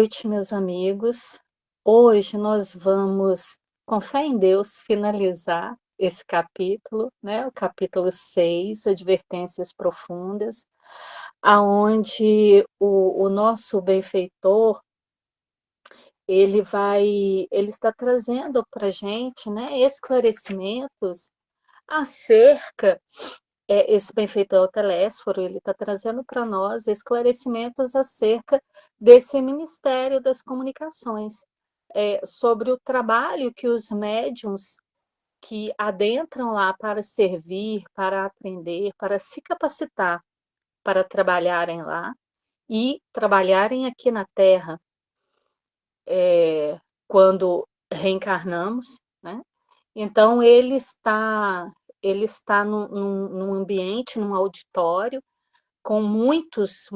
noite, meus amigos. Hoje nós vamos, com fé em Deus, finalizar esse capítulo, né, o capítulo 6, Advertências Profundas, aonde o nosso benfeitor, ele está trazendo pra gente, né, esclarecimentos acerca esse benfeitor é o Telésforo, ele está trazendo para nós esclarecimentos acerca desse ministério das comunicações, sobre o trabalho que os médiuns que adentram lá para servir, para aprender, para se capacitar, para trabalharem lá e trabalharem aqui na Terra, quando reencarnamos, né? Então ele está num ambiente, num auditório, com muitos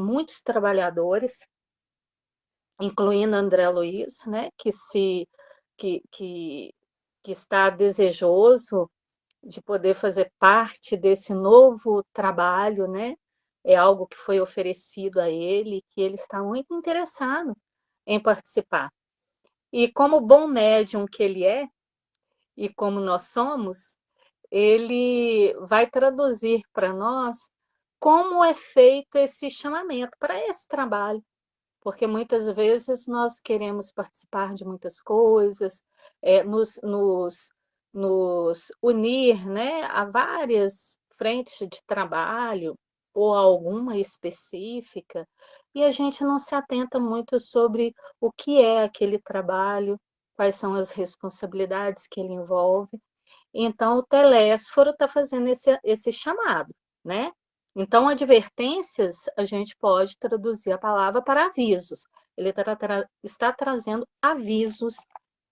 trabalhadores, incluindo André Luiz, né, que, que, que está desejoso de poder fazer parte desse novo trabalho, né? É algo que foi oferecido a ele, que ele está muito interessado em participar. E como bom médium que ele é, e como nós somos, ele vai traduzir para nós como é feito esse chamamento para esse trabalho, porque muitas vezes nós queremos participar de muitas coisas, nos unir, né, a várias frentes de trabalho, ou a alguma específica, e a gente não se atenta muito sobre o que é aquele trabalho, quais são as responsabilidades que ele envolve. Então, o Telésforo está fazendo esse chamado, né? Então, advertências, a gente pode traduzir a palavra para avisos. Ele está trazendo avisos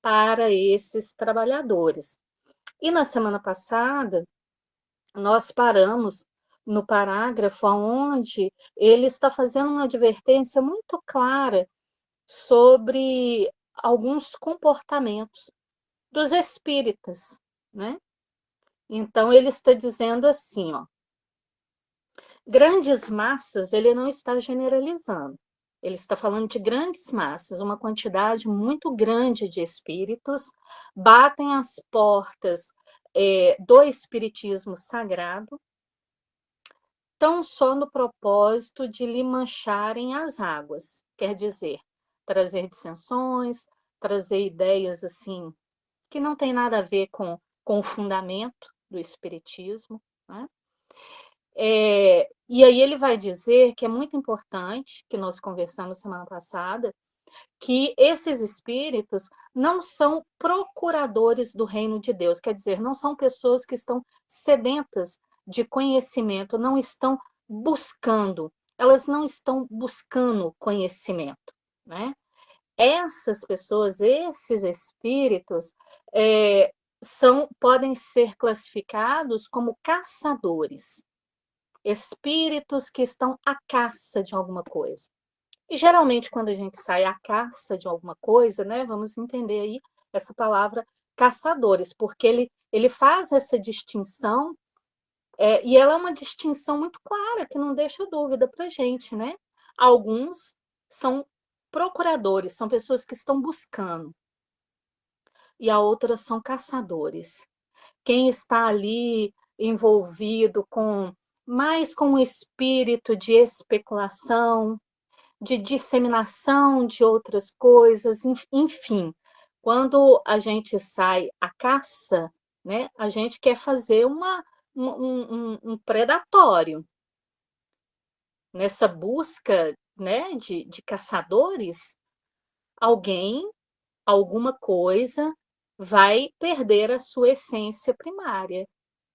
para esses trabalhadores. E na semana passada, nós paramos no parágrafo onde ele está fazendo uma advertência muito clara sobre alguns comportamentos dos espíritas, né? Então, ele está dizendo assim, ó, grandes massas, ele não está generalizando. Ele está falando de grandes massas, uma quantidade muito grande de espíritos batem as portas do espiritismo sagrado, tão só no propósito de lhe mancharem as águas. Quer dizer, trazer dissensões, trazer ideias assim que não tem nada a ver com o fundamento do espiritismo, né? E aí ele vai dizer que é muito importante, que nós conversamos semana passada, que esses espíritos não são procuradores do reino de Deus, quer dizer, não são pessoas que estão sedentas de conhecimento, não estão buscando, elas não estão buscando conhecimento, né? Essas pessoas, esses espíritos, podem ser classificados como caçadores, espíritos que estão à caça de alguma coisa. E geralmente, quando a gente sai à caça de alguma coisa, né, vamos entender aí essa palavra caçadores, porque ele faz essa distinção, e ela é uma distinção muito clara, que não deixa dúvida para a gente, né? Alguns são procuradores, são pessoas que estão buscando, e a outras são caçadores. Quem está ali envolvido mais com o espírito de especulação, de disseminação de outras coisas, enfim. Quando a gente sai à caça, né, a gente quer fazer um predatório. Nessa busca, né, de caçadores, alguém, alguma coisa, vai perder a sua essência primária,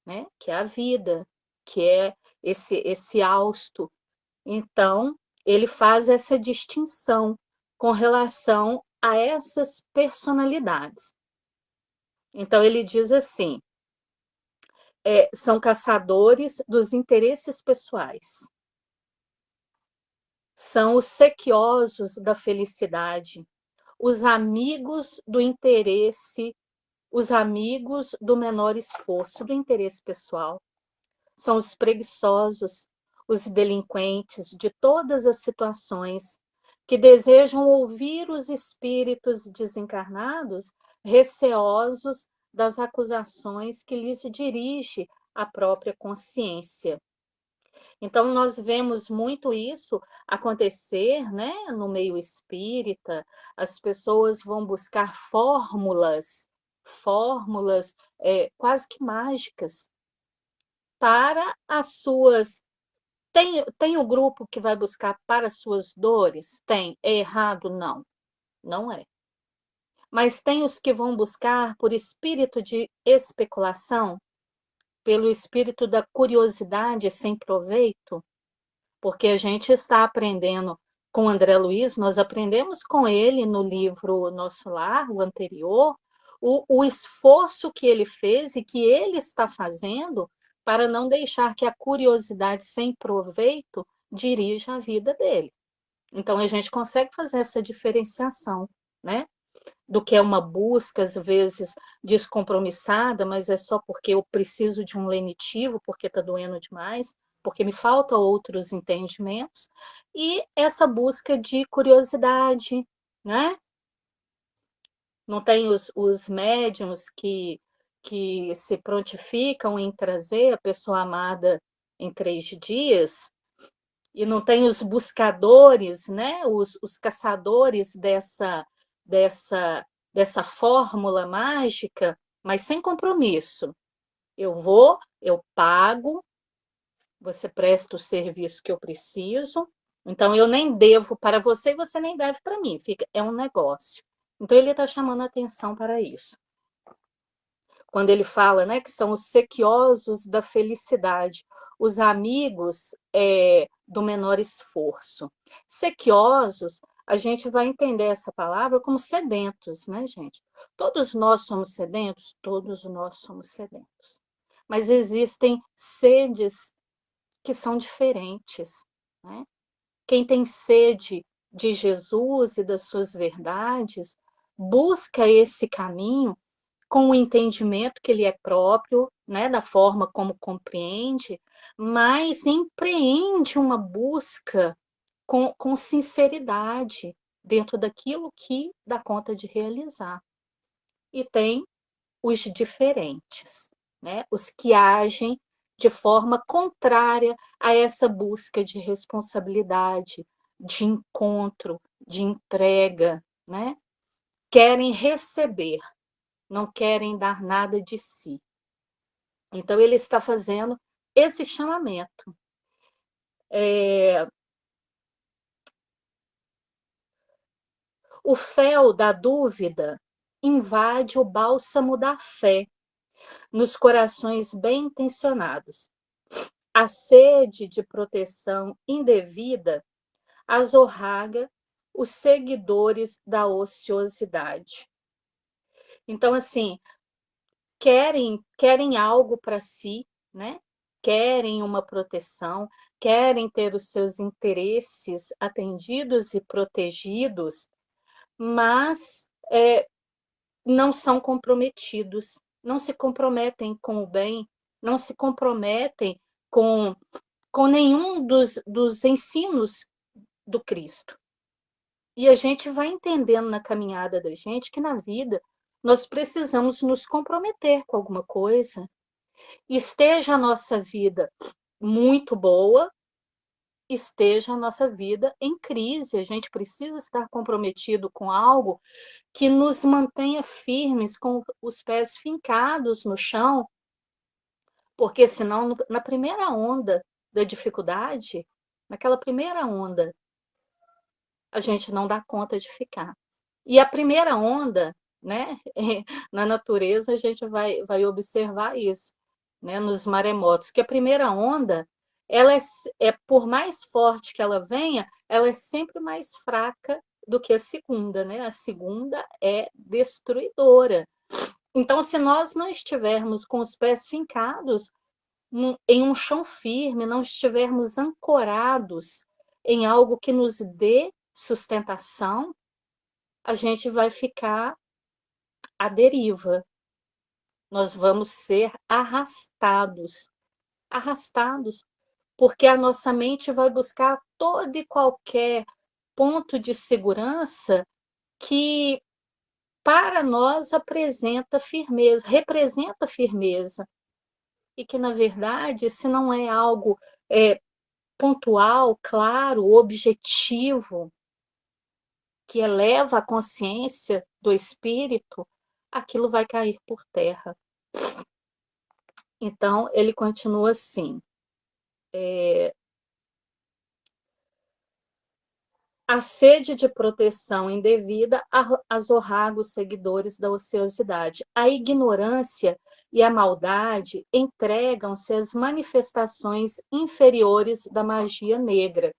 né, que é a vida, que é esse hausto. Então, ele faz essa distinção com relação a essas personalidades. Então, ele diz assim: são caçadores dos interesses pessoais, são os sequiosos da felicidade, os amigos do interesse, os amigos do menor esforço, do interesse pessoal. São os preguiçosos, os delinquentes de todas as situações, que desejam ouvir os espíritos desencarnados, receosos das acusações que lhes dirige a própria consciência. Então, nós vemos muito isso acontecer, né, no meio espírita, as pessoas vão buscar fórmulas, quase que mágicas, para as suas. Tem o grupo que vai buscar para as suas dores? Tem. É errado? Não, não é. Mas tem os que vão buscar por espírito de especulação, pelo espírito da curiosidade sem proveito, porque a gente está aprendendo com o André Luiz, nós aprendemos com ele no livro Nosso Lar, o anterior, o esforço que ele fez e que ele está fazendo para não deixar que a curiosidade sem proveito dirija a vida dele. Então, a gente consegue fazer essa diferenciação, né? Do que é uma busca, às vezes, descompromissada, mas é só porque eu preciso de um lenitivo, porque está doendo demais, porque me faltam outros entendimentos, e essa busca de curiosidade, né? Não tem os médiums que se prontificam em trazer a pessoa amada em 3 dias, e não tem os buscadores, né? Os caçadores dessa, dessa fórmula mágica, mas sem compromisso. Eu vou, eu pago, você presta o serviço que eu preciso, então eu nem devo para você e você nem deve para mim, é um negócio. Então ele está chamando a atenção para isso. Quando ele fala, né, que são os sequiosos da felicidade, os amigos do menor esforço. Sequiosos, a gente vai entender essa palavra como sedentos, né, gente? Todos nós somos sedentos? Todos nós somos sedentos. Mas existem sedes que são diferentes, né? Quem tem sede de Jesus e das suas verdades, busca esse caminho com o entendimento que ele é próprio, né, da forma como compreende, mas empreende uma busca com sinceridade dentro daquilo que dá conta de realizar. E tem os diferentes, né, os que agem de forma contrária a essa busca de responsabilidade, de encontro, de entrega, né? Querem receber, não querem dar nada de si. Então, ele está fazendo esse chamamento. O fel da dúvida invade o bálsamo da fé nos corações bem intencionados. A sede de proteção indevida azorraga os seguidores da ociosidade. Então, assim, querem algo para si, né? Querem uma proteção, querem ter os seus interesses atendidos e protegidos, mas não são comprometidos, não se comprometem com o bem, não se comprometem com nenhum dos ensinos do Cristo. E a gente vai entendendo na caminhada da gente que na vida nós precisamos nos comprometer com alguma coisa. Esteja a nossa vida muito boa, esteja a nossa vida em crise. A gente precisa estar comprometido com algo que nos mantenha firmes, com os pés fincados no chão, porque senão, na primeira onda da dificuldade, naquela primeira onda, a gente não dá conta de ficar. E a primeira onda, né, na natureza, a gente vai observar isso, né, nos maremotos, que a primeira onda, ela por mais forte que ela venha, ela é sempre mais fraca do que a segunda, né? A segunda é destruidora. Então, se nós não estivermos com os pés fincados em um chão firme, não estivermos ancorados em algo que nos dê sustentação, a gente vai ficar à deriva. Nós vamos ser arrastados, porque a nossa mente vai buscar toda e qualquer ponto de segurança que para nós representa firmeza, e que na verdade, se não é algo, pontual, claro, objetivo, que eleva a consciência do espírito, aquilo vai cair por terra. Então ele continua assim, a sede de proteção indevida azorraga os seguidores da ociosidade. A ignorância e a maldade entregam-se às manifestações inferiores da magia negra.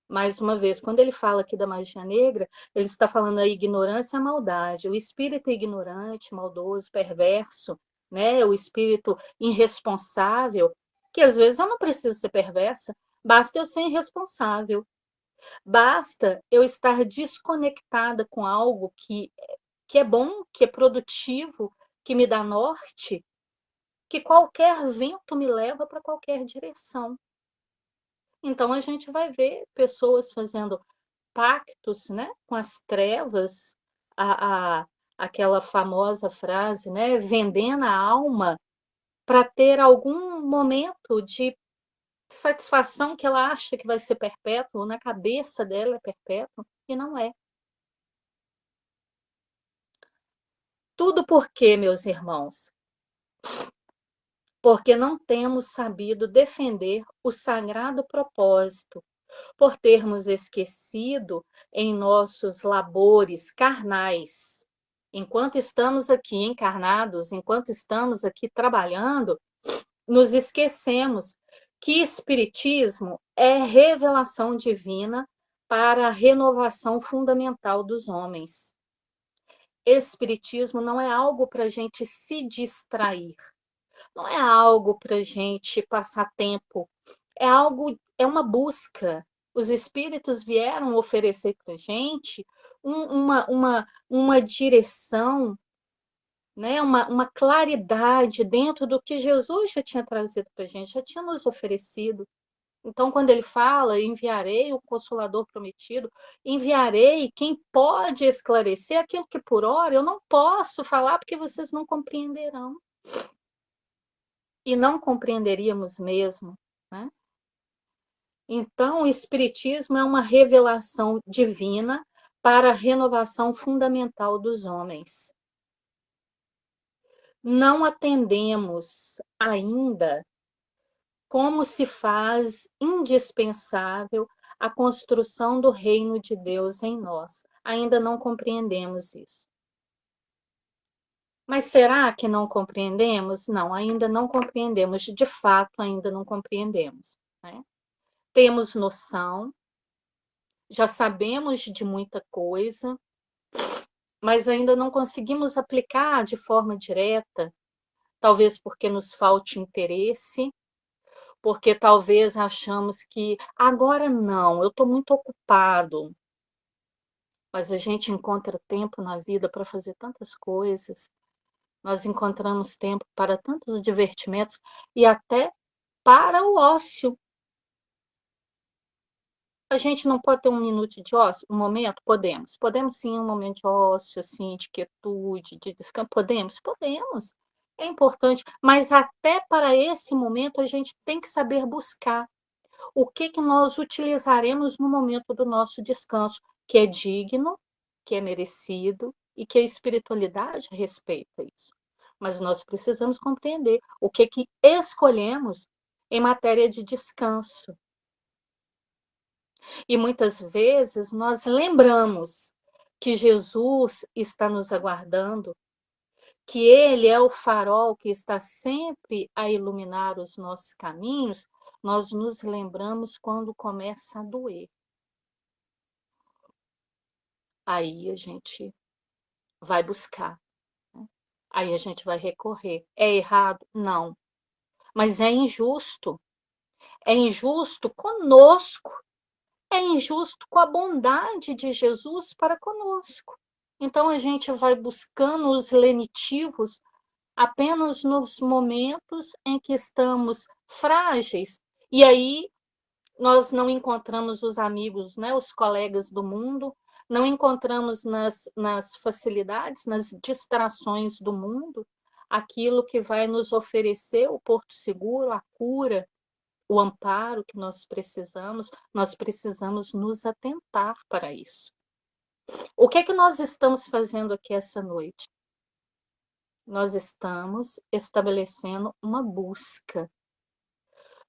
Mais uma vez, quando ele fala aqui da magia negra, ele está falando da ignorância e a maldade. O espírito ignorante, maldoso, perverso, né? O espírito irresponsável, que às vezes eu não preciso ser perversa, basta eu ser irresponsável. Basta eu estar desconectada com algo que é bom, que é produtivo, que me dá norte, que qualquer vento me leva para qualquer direção. Então a gente vai ver pessoas fazendo pactos, né, com as trevas, a aquela famosa frase, né, vendendo a alma para ter algum momento de satisfação que ela acha que vai ser perpétuo, na cabeça dela é perpétuo, e não é. Tudo por quê, meus irmãos? Porque não temos sabido defender o sagrado propósito, por termos esquecido em nossos labores carnais. Enquanto estamos aqui encarnados, enquanto estamos aqui trabalhando, nos esquecemos que espiritismo é revelação divina para a renovação fundamental dos homens. Espiritismo não é algo para a gente se distrair, não é algo para a gente passar tempo, é uma busca. Os espíritos vieram oferecer para a gente uma direção, né? Uma claridade dentro do que Jesus já tinha trazido para a gente, já tinha nos oferecido. Então, quando ele fala, enviarei o Consolador prometido, enviarei quem pode esclarecer aquilo que por hora eu não posso falar porque vocês não compreenderão. E não compreenderíamos mesmo, né? Então, o Espiritismo é uma revelação divina para a renovação fundamental dos homens. Não atendemos ainda como se faz indispensável a construção do reino de Deus em nós. Ainda não compreendemos isso. Mas será que não compreendemos? Não, ainda não compreendemos. De fato, ainda não compreendemos, né? Temos noção, já sabemos de muita coisa, mas ainda não conseguimos aplicar de forma direta, talvez porque nos falte interesse, porque talvez achamos que agora não, eu estou muito ocupado, mas a gente encontra tempo na vida para fazer tantas coisas, nós encontramos tempo para tantos divertimentos e até para o ócio. A gente não pode ter um minuto de ócio, um momento? Podemos. Podemos sim, um momento de ócio, assim, de quietude, de descanso. Podemos? Podemos. É importante, mas até para esse momento a gente tem que saber buscar o que que nós utilizaremos no momento do nosso descanso, que é digno, que é merecido e que a espiritualidade respeita isso. Mas nós precisamos compreender o que que escolhemos em matéria de descanso. E muitas vezes nós lembramos que Jesus está nos aguardando, que Ele é o farol que está sempre a iluminar os nossos caminhos, nós nos lembramos quando começa a doer. Aí a gente vai buscar, né? Aí a gente vai recorrer. É errado? Não. Mas é injusto. É injusto conosco. É injusto com a bondade de Jesus para conosco. Então a gente vai buscando os lenitivos apenas nos momentos em que estamos frágeis. E aí nós não encontramos os amigos, né, os colegas do mundo, não encontramos nas facilidades, nas distrações do mundo, aquilo que vai nos oferecer o porto seguro, a cura, o amparo que nós precisamos nos atentar para isso. O que é que nós estamos fazendo aqui essa noite? Nós estamos estabelecendo uma busca.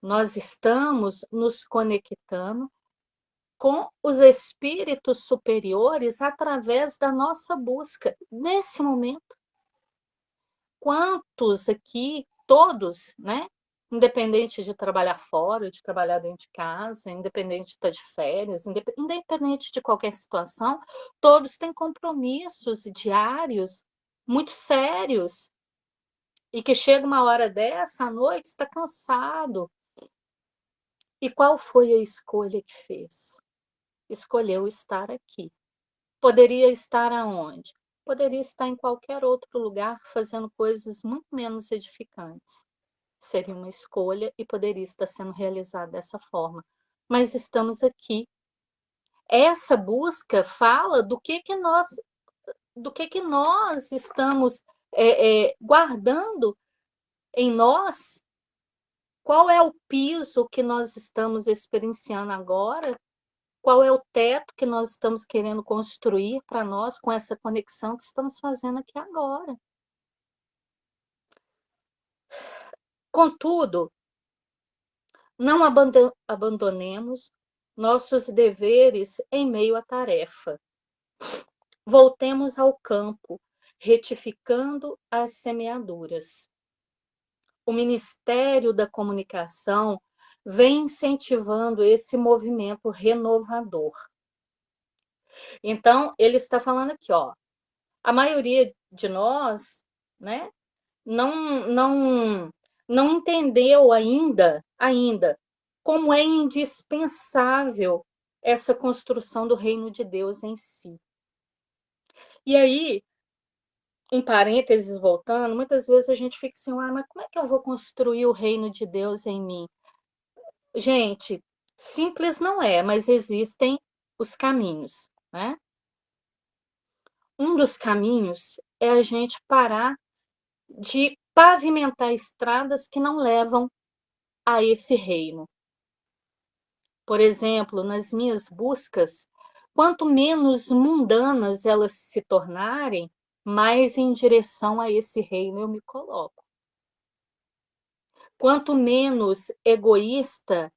Nós estamos nos conectando com os espíritos superiores através da nossa busca. Nesse momento, quantos aqui, todos, né? Independente de trabalhar fora, de trabalhar dentro de casa, independente de estar de férias, independente de qualquer situação, todos têm compromissos diários muito sérios e que chega uma hora dessa à noite, está cansado. E qual foi a escolha que fez? Escolheu estar aqui. Poderia estar aonde? Poderia estar em qualquer outro lugar fazendo coisas muito menos edificantes. Seria uma escolha e poderia estar sendo realizada dessa forma. Mas estamos aqui. Essa busca fala do que nós estamos guardando em nós. Qual é o piso que nós estamos experienciando agora? Qual é o teto que nós estamos querendo construir para nós com essa conexão que estamos fazendo aqui agora? Contudo, não abandonemos nossos deveres em meio à tarefa. Voltemos ao campo, retificando as semeaduras. O Ministério da Comunicação vem incentivando esse movimento renovador. Então, ele está falando aqui, ó, a maioria de nós, né, não entendeu ainda como é indispensável essa construção do reino de Deus em si. E aí, em parênteses, voltando, muitas vezes a gente fica assim, mas como é que eu vou construir o reino de Deus em mim? Gente, simples não é, mas existem os caminhos, né? Um dos caminhos é a gente parar de pavimentar estradas que não levam a esse reino. Por exemplo, nas minhas buscas, quanto menos mundanas elas se tornarem, mais em direção a esse reino eu me coloco. Quanto menos egoísta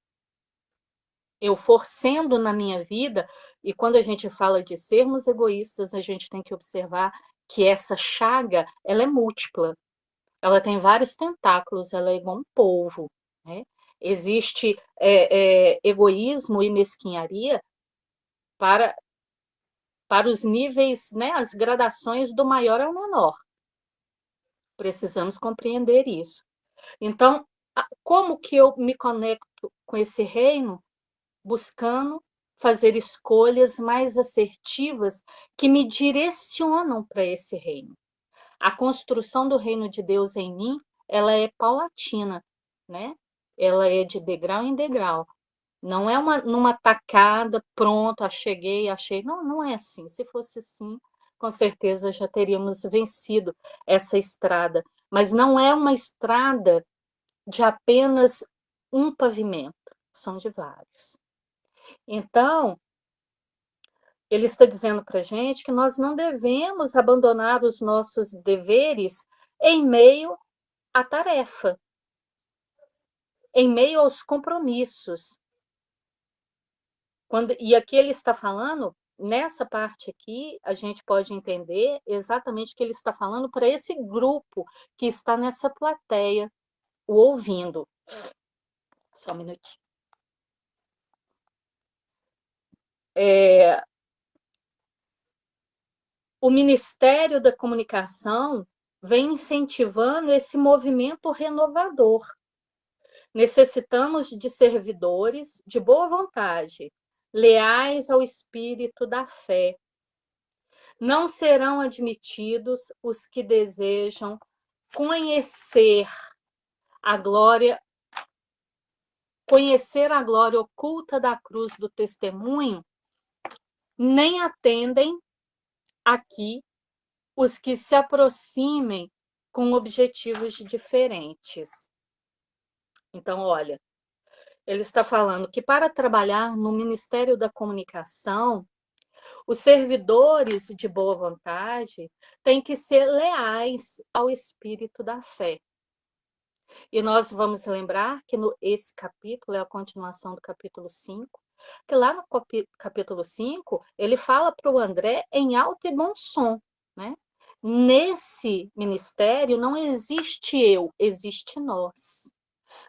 eu for sendo na minha vida, e quando a gente fala de sermos egoístas, a gente tem que observar que essa chaga, ela é múltipla. Ela tem vários tentáculos, ela é igual um polvo, né? Existe egoísmo e mesquinharia para, para os níveis, né, as gradações do maior ao menor. Precisamos compreender isso. Então, como que eu me conecto com esse reino? Buscando fazer escolhas mais assertivas que me direcionam para esse reino. A construção do reino de Deus em mim, ela é paulatina, né? Ela é de degrau em degrau. Não é numa tacada, pronto, cheguei, achei. Não, não é assim. Se fosse assim, com certeza já teríamos vencido essa estrada. Mas não é uma estrada de apenas um pavimento, são de vários. Então, ele está dizendo para a gente que nós não devemos abandonar os nossos deveres em meio à tarefa, em meio aos compromissos. E aqui ele está falando, nessa parte aqui, a gente pode entender exatamente que ele está falando para esse grupo que está nessa plateia, o ouvindo. Só um minutinho. O Ministério da Comunicação vem incentivando esse movimento renovador. Necessitamos de servidores de boa vontade, leais ao espírito da fé. Não serão admitidos os que desejam conhecer a glória conhecer a glória oculta da cruz do testemunho, nem atendem aqui os que se aproximem com objetivos diferentes. Então, olha, ele está falando que para trabalhar no Ministério da Comunicação, os servidores de boa vontade têm que ser leais ao espírito da fé. E nós vamos lembrar que esse capítulo é a continuação do capítulo 5, que lá no capítulo 5, ele fala para o André em alto e bom som, né? Nesse ministério não existe eu, existe nós.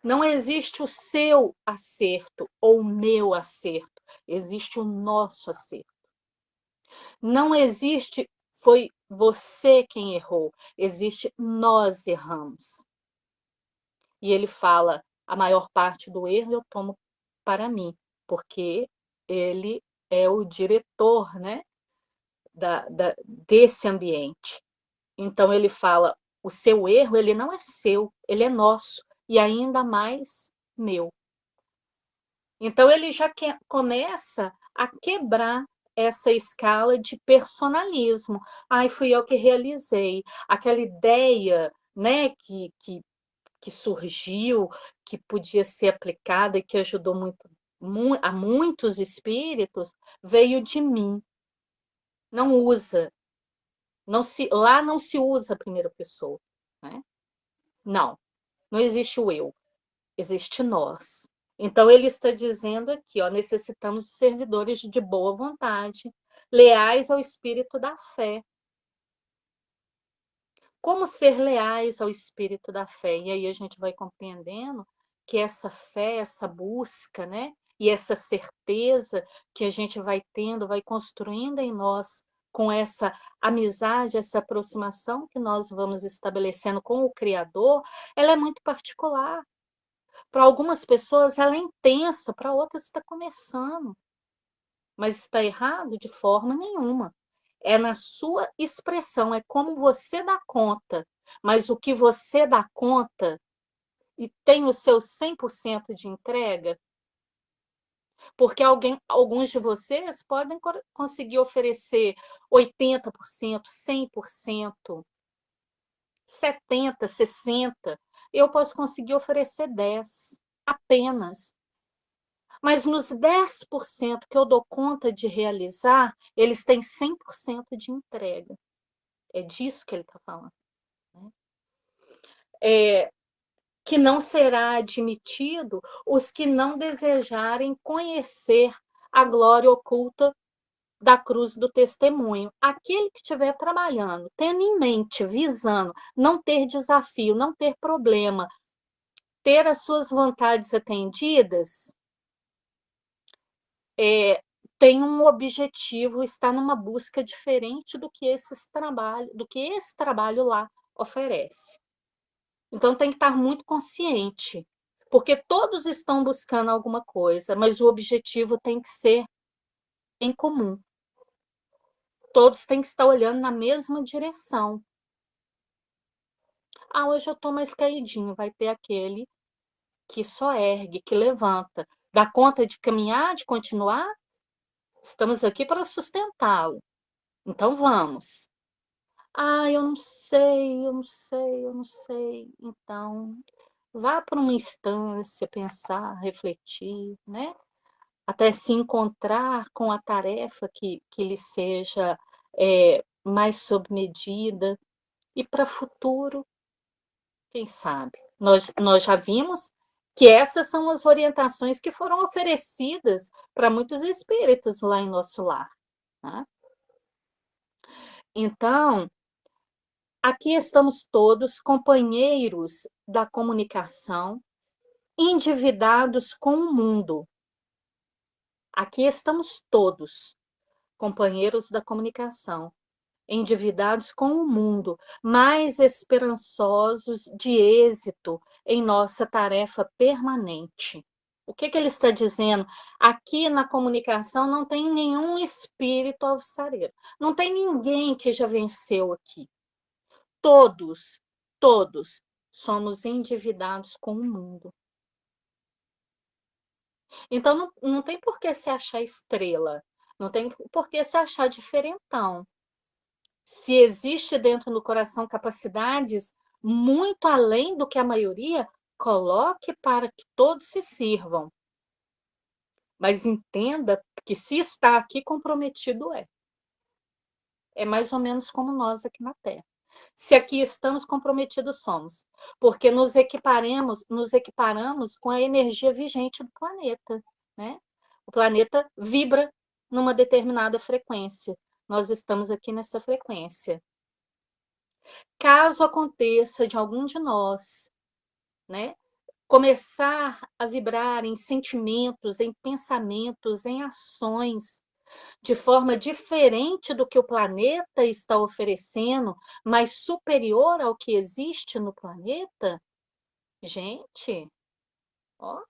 Não existe o seu acerto ou o meu acerto, existe o nosso acerto. Não existe foi você quem errou, existe nós erramos. E ele fala, a maior parte do erro eu tomo para mim, porque ele é o diretor, né, desse ambiente. Então ele fala, o seu erro ele não é seu, ele é nosso, e ainda mais meu. Então ele já começa a quebrar essa escala de personalismo. Ai, fui eu que realizei. Aquela ideia, né, que surgiu, que podia ser aplicada e que ajudou a muitos espíritos, veio de mim. Não usa. Lá não se usa a primeira pessoa. Né? Não. Não existe o eu. Existe nós. Então, ele está dizendo aqui, ó, necessitamos de servidores de boa vontade, leais ao espírito da fé. Como ser leais ao espírito da fé? E aí a gente vai compreendendo que essa fé, essa busca, né? E essa certeza que a gente vai tendo, vai construindo em nós, com essa amizade, essa aproximação que nós vamos estabelecendo com o Criador, ela é muito particular. Para algumas pessoas ela é intensa, para outras está começando. Mas está errado de forma nenhuma. É na sua expressão, é como você dá conta. Mas o que você dá conta e tem o seu 100% de entrega, porque alguns de vocês podem conseguir oferecer 80%, 100%, 70%, 60%. Eu posso conseguir oferecer 10%, apenas. Mas nos 10% que eu dou conta de realizar, eles têm 100% de entrega. É disso que ele está falando. Né? Que não será admitido os que não desejarem conhecer a glória oculta da cruz do testemunho. Aquele que estiver trabalhando, tendo em mente, visando, não ter desafio, não ter problema, ter as suas vontades atendidas, tem um objetivo, está numa busca diferente do que esse trabalho lá oferece. Então tem que estar muito consciente, porque todos estão buscando alguma coisa, mas o objetivo tem que ser em comum. Todos têm que estar olhando na mesma direção. Ah, hoje eu estou mais caidinho, vai ter aquele que só ergue, que levanta. Dá conta de caminhar, de continuar? Estamos aqui para sustentá-lo. Então vamos. Ah, eu não sei, eu não sei, eu não sei. Então, vá para uma instância, pensar, refletir, né? Até se encontrar com a tarefa que lhe seja mais sob medida. E para futuro, quem sabe? Nós já vimos que essas são as orientações que foram oferecidas para muitos espíritos lá em nosso lar. Né? Então, aqui estamos todos companheiros da comunicação, endividados com o mundo. Aqui estamos todos companheiros da comunicação, endividados com o mundo, mais esperançosos de êxito em nossa tarefa permanente. O que ele está dizendo? Aqui na comunicação não tem nenhum espírito alvissareiro, não tem ninguém que já venceu aqui. Todos somos endividados com o mundo. Então não tem por que se achar estrela, não tem por que se achar diferentão. Se existe dentro do coração capacidades muito além do que a maioria, coloque para que todos se sirvam. Mas entenda que se está aqui comprometido é. É mais ou menos como nós aqui na Terra. Se aqui estamos comprometidos somos, porque nos equiparamos com a energia vigente do planeta, né? O planeta vibra numa determinada frequência. Nós estamos aqui nessa frequência. Caso aconteça de algum de nós, né, começar a vibrar em sentimentos, em pensamentos, em ações, de forma diferente do que o planeta está oferecendo, mas superior ao que existe no planeta, gente, ó,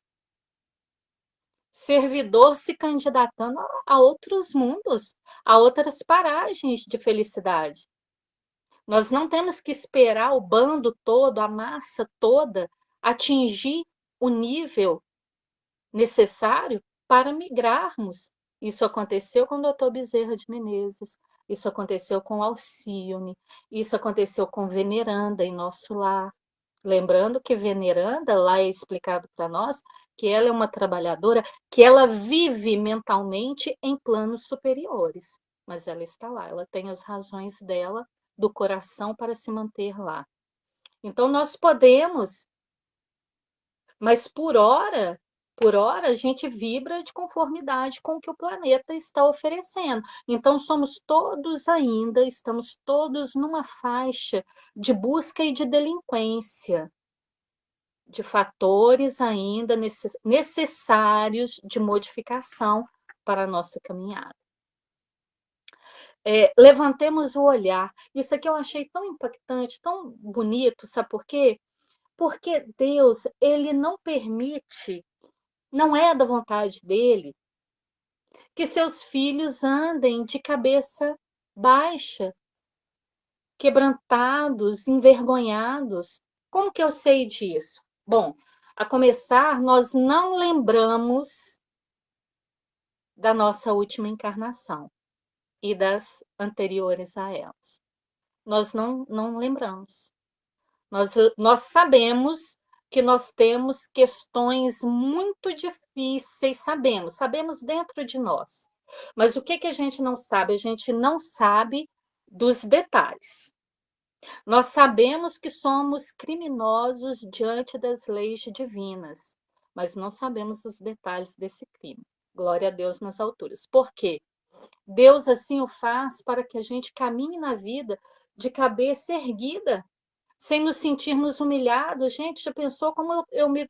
servidor se candidatando a outros mundos, a outras paragens de felicidade. Nós não temos que esperar o bando todo, a massa toda, atingir o nível necessário para migrarmos. Isso aconteceu com o doutor Bezerra de Menezes, isso aconteceu com Alcione, isso aconteceu com Veneranda em nosso lar. Lembrando que Veneranda, lá é explicado para nós, que ela é uma trabalhadora, que ela vive mentalmente em planos superiores, mas ela está lá, ela tem as razões dela, do coração, para se manter lá. Então, nós podemos, mas por hora, a gente vibra de conformidade com o que o planeta está oferecendo. Então, estamos todos numa faixa de busca e de delinquência, de fatores ainda necessários de modificação para a nossa caminhada. Levantemos o olhar. Isso aqui eu achei tão impactante, tão bonito, sabe por quê? Porque Deus, ele não permite, não é da vontade dele, que seus filhos andem de cabeça baixa, quebrantados, envergonhados. Como que eu sei disso? Bom, a começar, nós não lembramos da nossa última encarnação e das anteriores a elas. Nós não lembramos. Nós sabemos que nós temos questões muito difíceis, sabemos dentro de nós. Mas o que, que a gente não sabe? A gente não sabe dos detalhes. Nós sabemos que somos criminosos diante das leis divinas, mas não sabemos os detalhes desse crime. Glória a Deus nas alturas. Por quê? Deus assim o faz para que a gente caminhe na vida de cabeça erguida, sem nos sentirmos humilhados. Gente, já pensou como eu me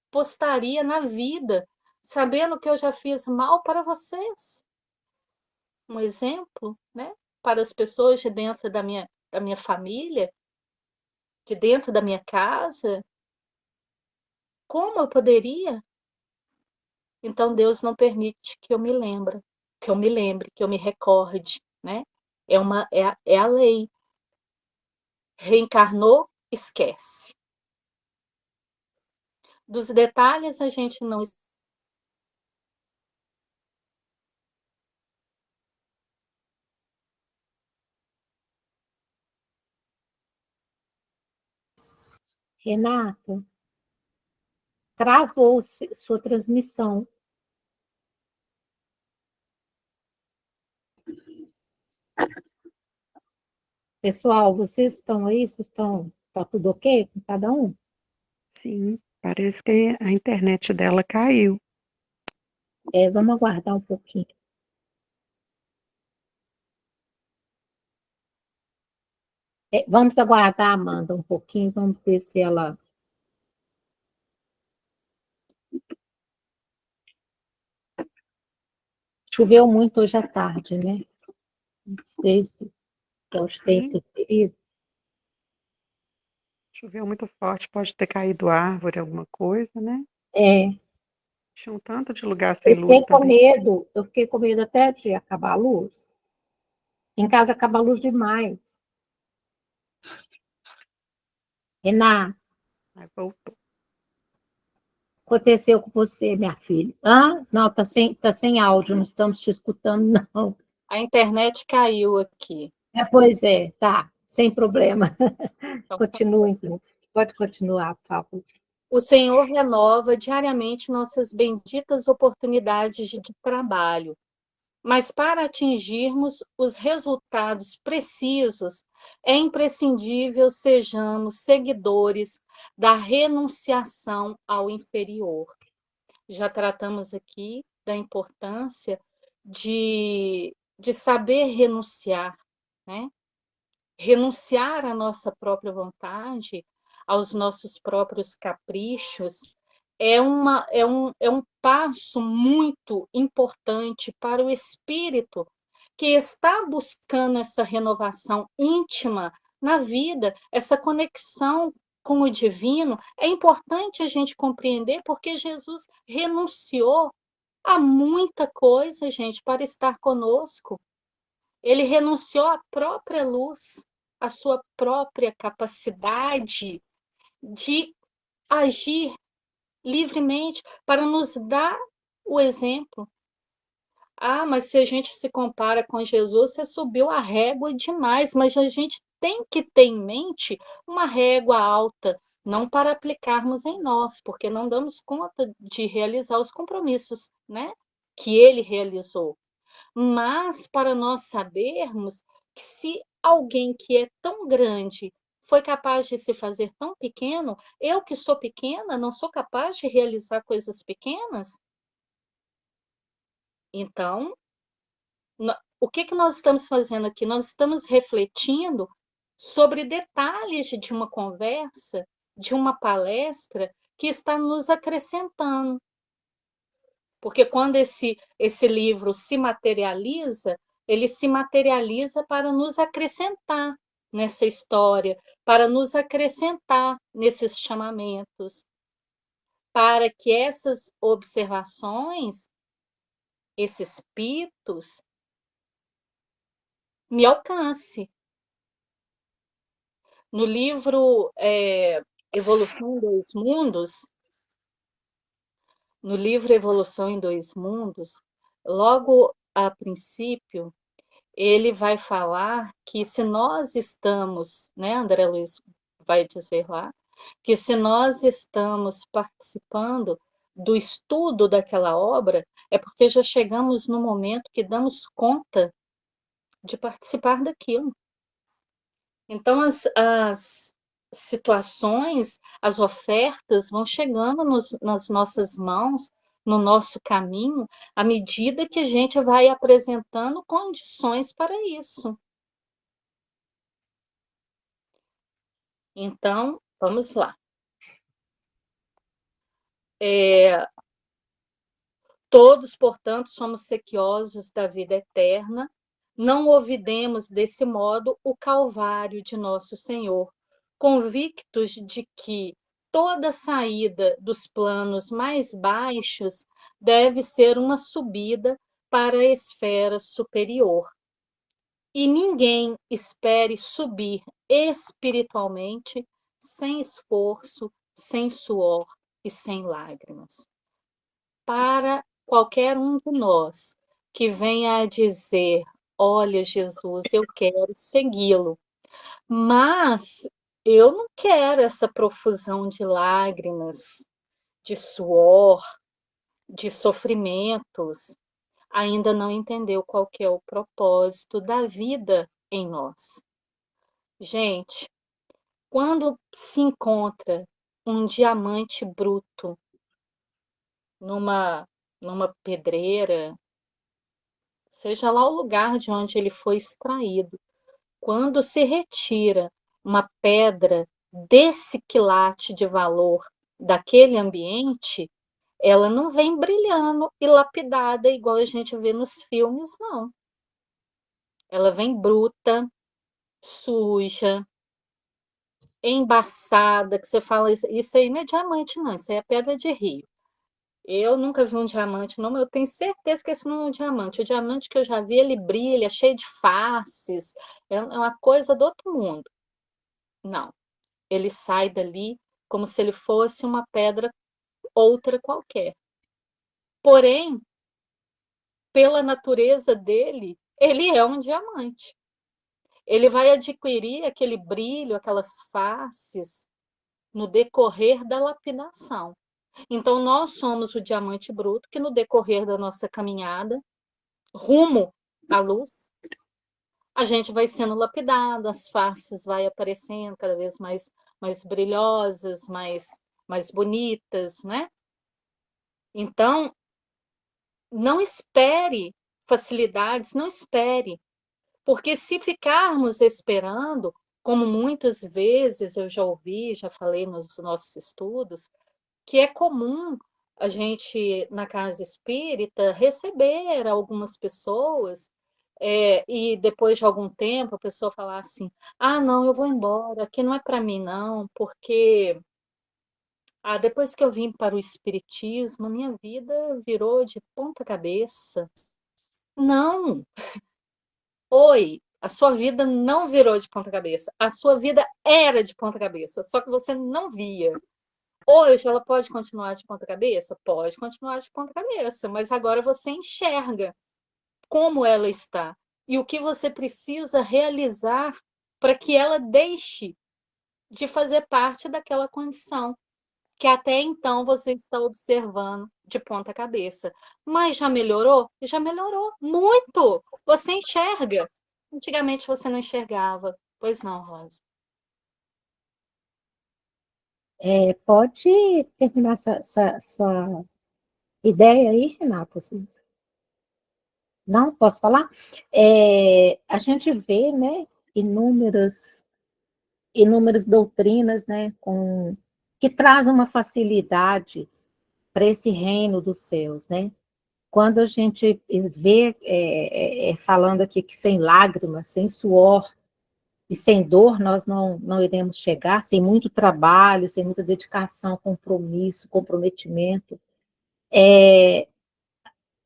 postaria na vida, sabendo que eu já fiz mal para vocês? Um exemplo, né? Para as pessoas de dentro da minha família, de dentro da minha casa. Como eu poderia? Então Deus não permite que eu me lembre, que eu me recorde, né? É a lei. Reencarnou, esquece. Dos detalhes a gente não. Renata, travou sua transmissão. Pessoal, vocês estão aí? Vocês estão. Tá tudo ok com cada um? Sim, parece que a internet dela caiu. Vamos aguardar um pouquinho. Vamos aguardar a Amanda um pouquinho, vamos ver se ela. Choveu muito hoje à tarde, né? Não sei se pode ter Sim, interferido. choveu muito forte, pode ter caído árvore, alguma coisa, né? É, Tinha um tanto de lugar eu sem luz fiquei com também. medo, eu fiquei com medo até de acabar a luz. Em casa acaba a luz demais. Renata, Aí voltou. aconteceu com você, minha filha? Ah, não, tá sem áudio, não estamos te escutando, não. A internet caiu aqui. Pois é, tá, sem problema. Então, Continua, então. Pode continuar, por favor. o Senhor renova diariamente nossas benditas oportunidades de trabalho, mas para atingirmos os resultados precisos, é imprescindível sejamos seguidores da renunciação ao inferior. Já tratamos aqui da importância de saber renunciar, né? Renunciar à nossa própria vontade, aos nossos próprios caprichos, é um passo muito importante para o espírito que está buscando essa renovação íntima na vida, essa conexão com o divino. É importante a gente compreender porque Jesus renunciou a muita coisa, gente, para estar conosco. Ele renunciou à própria luz, à sua própria capacidade de agir livremente para nos dar o exemplo. Ah, mas se a gente se compara com Jesus, você subiu a régua demais, mas a gente tem que ter em mente uma régua alta, não para aplicarmos em nós, porque não damos conta de realizar os compromissos, né, que ele realizou. Mas para nós sabermos que se alguém que é tão grande foi capaz de se fazer tão pequeno, eu que sou pequena, não sou capaz de realizar coisas pequenas? Então, o que que nós estamos fazendo aqui? Nós estamos refletindo sobre detalhes de uma conversa, de uma palestra que está nos acrescentando. Porque quando esse livro se materializa, ele se materializa para nos acrescentar nessa história, para nos acrescentar nesses chamamentos, para que essas observações, esses pitos, me alcance. No livro Evolução em Dois Mundos, no livro Evolução em Dois Mundos, logo a princípio, ele vai falar que se nós estamos, né, André Luiz vai dizer lá, que se nós estamos participando do estudo daquela obra, é porque já chegamos no momento que damos conta de participar daquilo. Então, as situações, as ofertas vão chegando nas nossas mãos, no nosso caminho, à medida que a gente vai apresentando condições para isso. Então, vamos lá. Todos, portanto, somos sequiosos da vida eterna, não ouvidemos desse modo o calvário de nosso Senhor, convictos de que toda saída dos planos mais baixos deve ser uma subida para a esfera superior. E ninguém espere subir espiritualmente sem esforço, sem suor e sem lágrimas. Para qualquer um de nós que venha a dizer: olha, Jesus, eu quero segui-lo, mas eu não quero essa profusão de lágrimas, de suor, de sofrimentos, ainda não entendeu qual que é o propósito da vida em nós. Gente, quando se encontra um diamante bruto numa pedreira, seja lá o lugar de onde ele foi extraído, quando se retira uma pedra desse quilate de valor daquele ambiente, ela não vem brilhando e lapidada igual a gente vê nos filmes, não. Ela vem bruta, suja, embaçada, que você fala, isso aí não é diamante, não, isso aí é pedra de rio. Eu nunca vi um diamante, não, mas eu tenho certeza que esse não é um diamante. O diamante que eu já vi, ele brilha, cheio de faces, é uma coisa do outro mundo. Não, ele sai dali como se ele fosse uma pedra outra qualquer. Porém, pela natureza dele, ele é um diamante. Ele vai adquirir aquele brilho, aquelas faces, no decorrer da lapidação. Então, nós somos o diamante bruto que, no decorrer da nossa caminhada, rumo à luz, a gente vai sendo lapidado, as faces vai aparecendo cada vez mais brilhosas, mais bonitas, né? Então, não espere facilidades, não espere, porque se ficarmos esperando, como muitas vezes eu já ouvi, já falei nos nossos estudos, que é comum a gente, na casa espírita, receber algumas pessoas, e depois de algum tempo a pessoa falar assim: ah, não, eu vou embora, aqui não é para mim, não, porque depois que eu vim para o espiritismo, minha vida virou de ponta cabeça. Não, oi, a sua vida não virou de ponta cabeça, a sua vida era de ponta cabeça, só que você não via. Hoje ela pode continuar de ponta cabeça? Pode continuar de ponta cabeça, mas agora você enxerga como ela está e o que você precisa realizar para que ela deixe de fazer parte daquela condição que até então você está observando de ponta cabeça. Mas já melhorou? Já melhorou muito. Você enxerga. Antigamente você não enxergava. Pois não, Rosa. Pode terminar sua ideia aí, Renata? Assim. Não, posso falar? A gente vê, né, inúmeras doutrinas, né, que trazem uma facilidade para esse reino dos céus, né? Quando a gente vê, falando aqui que sem lágrimas, sem suor e sem dor nós não iremos chegar, sem muito trabalho, sem muita dedicação, compromisso, comprometimento,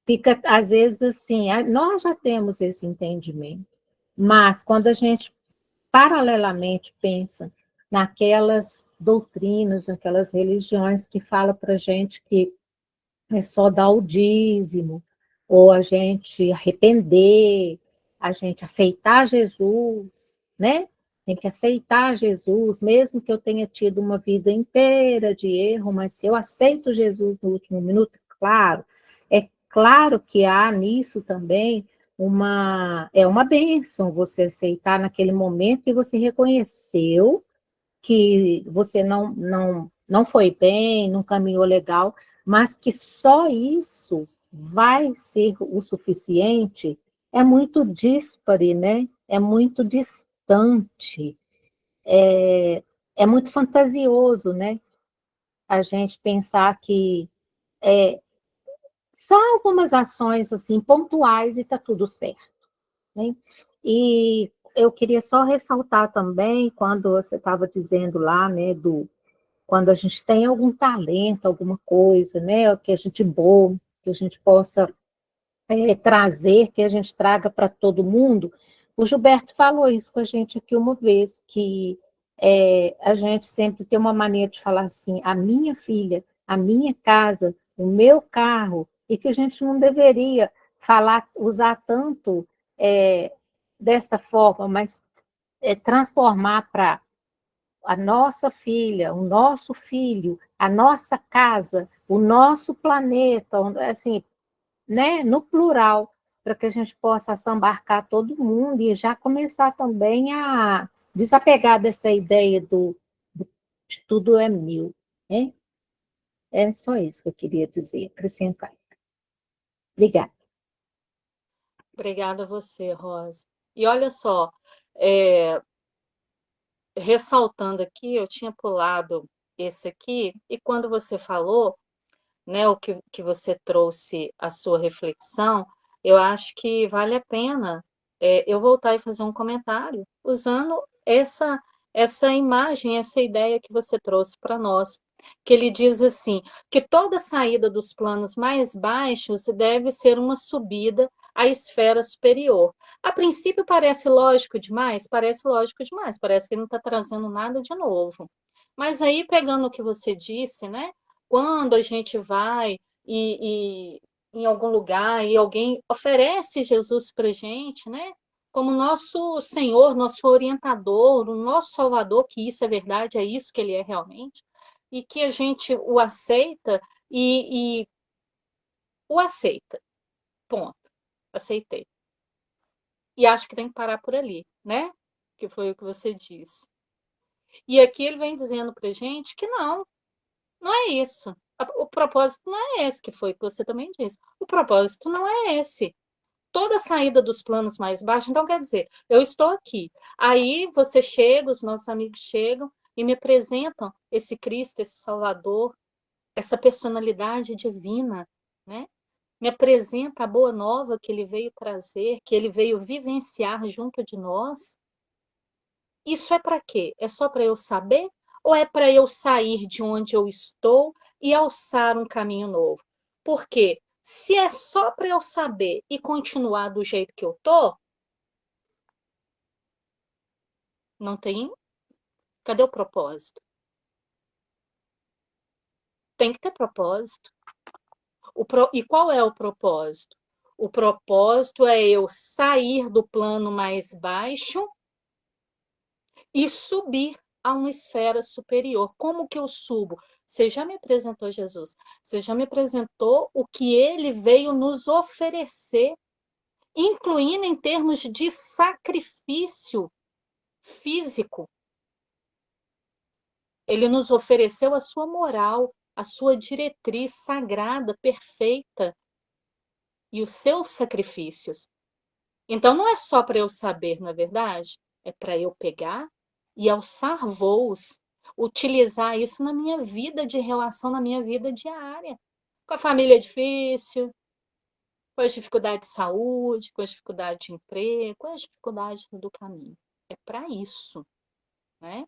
fica às vezes assim, nós já temos esse entendimento, mas quando a gente paralelamente pensa naquelas doutrinas, naquelas religiões que falam para a gente que é só dar o dízimo, ou a gente arrepender, a gente aceitar Jesus, né? Tem que aceitar Jesus, mesmo que eu tenha tido uma vida inteira de erro, mas se eu aceito Jesus no último minuto, claro, é claro que há nisso também uma bênção você aceitar naquele momento que você reconheceu que você não foi bem, não caminhou legal, mas que só isso vai ser o suficiente, é muito díspare, né? É muito distante, é muito fantasioso, né? A gente pensar que só algumas ações assim pontuais e está tudo certo, né? E eu queria só ressaltar também, quando você estava dizendo lá, né, quando a gente tem algum talento, alguma coisa, né, que a gente boa, que a gente possa trazer, que a gente traga para todo mundo. O Gilberto falou isso com a gente aqui uma vez, que a gente sempre tem uma maneira de falar assim, a minha filha, a minha casa, o meu carro, e que a gente não deveria usar tanto desta forma, mas transformar para a nossa filha, o nosso filho, a nossa casa, o nosso planeta, assim, né, no plural, para que a gente possa assambarcar todo mundo e já começar também a desapegar dessa ideia de tudo é meu, né? É só isso que eu queria dizer, acrescentar. Obrigada. Obrigada a você, Rosa. E olha só, é, ressaltando aqui, eu tinha pulado esse aqui, e quando você falou, né, o que você trouxe a sua reflexão, eu acho que vale a pena eu voltar e fazer um comentário usando essa imagem, essa ideia que você trouxe para nós, que ele diz assim, que toda saída dos planos mais baixos deve ser uma subida à esfera superior. A princípio parece lógico demais, parece que ele não está trazendo nada de novo. Mas aí, pegando o que você disse, né? quando a gente vai em algum lugar e alguém oferece Jesus para a gente, né? Como nosso Senhor, nosso orientador, o nosso Salvador, que isso é verdade, é isso que ele é realmente, e que a gente o aceita e o aceita, ponto, aceitei. E acho que tem que parar por ali, né? Que foi o que você disse. E aqui ele vem dizendo para a gente que não é isso. O propósito não é esse, que foi o que você também disse. O propósito não é esse. Toda saída dos planos mais baixos, então quer dizer, eu estou aqui. Aí você chega, os nossos amigos chegam e me apresentam esse Cristo, esse Salvador, essa personalidade divina, né? Me apresenta a boa nova que ele veio trazer, que ele veio vivenciar junto de nós. Isso é para quê? É só para eu saber? Ou é para eu sair de onde eu estou e alçar um caminho novo? Porque se é só para eu saber e continuar do jeito que eu estou, não tem. Cadê o propósito? Tem que ter propósito. E qual é o propósito? O propósito é eu sair do plano mais baixo e subir a uma esfera superior. Como que eu subo? Você já me apresentou Jesus, você já me apresentou o que ele veio nos oferecer, incluindo em termos de sacrifício físico. Ele nos ofereceu a sua moral, a sua diretriz sagrada, perfeita, e os seus sacrifícios. Então, não é só para eu saber, não é verdade? É para eu pegar e alçar voos, utilizar isso na minha vida de relação, na minha vida diária. Com a família difícil, com as dificuldades de saúde, com as dificuldades de emprego, com as dificuldades do caminho. É para isso, né?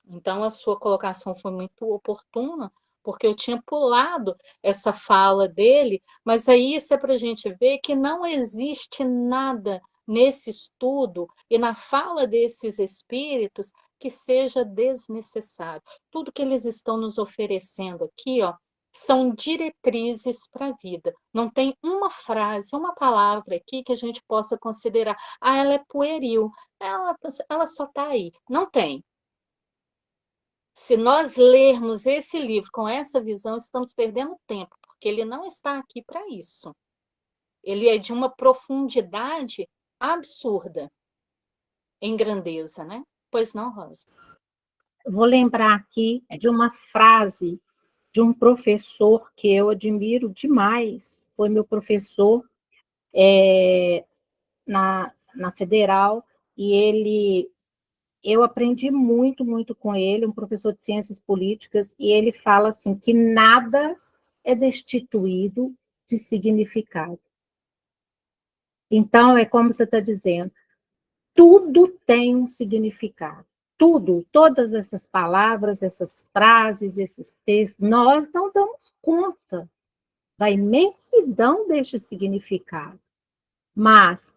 Então, a sua colocação foi muito oportuna, porque eu tinha pulado essa fala dele, mas aí isso é para a gente ver que não existe nada nesse estudo e na fala desses espíritos que seja desnecessário. Tudo que eles estão nos oferecendo aqui, ó, são diretrizes para a vida. Não tem uma frase, uma palavra aqui que a gente possa considerar, ela é pueril, ela só está aí. Não tem. Se nós lermos esse livro com essa visão, estamos perdendo tempo, porque ele não está aqui para isso. Ele é de uma profundidade absurda em grandeza, né? Pois não, Rosa? Vou lembrar aqui de uma frase de um professor que eu admiro demais, foi meu professor na Federal, e eu aprendi muito, muito com ele, um professor de ciências políticas, e ele fala assim, que nada é destituído de significado. Então, é como você está dizendo, tudo tem um significado. Tudo, todas essas palavras, essas frases, esses textos, nós não damos conta da imensidão deste significado. Mas,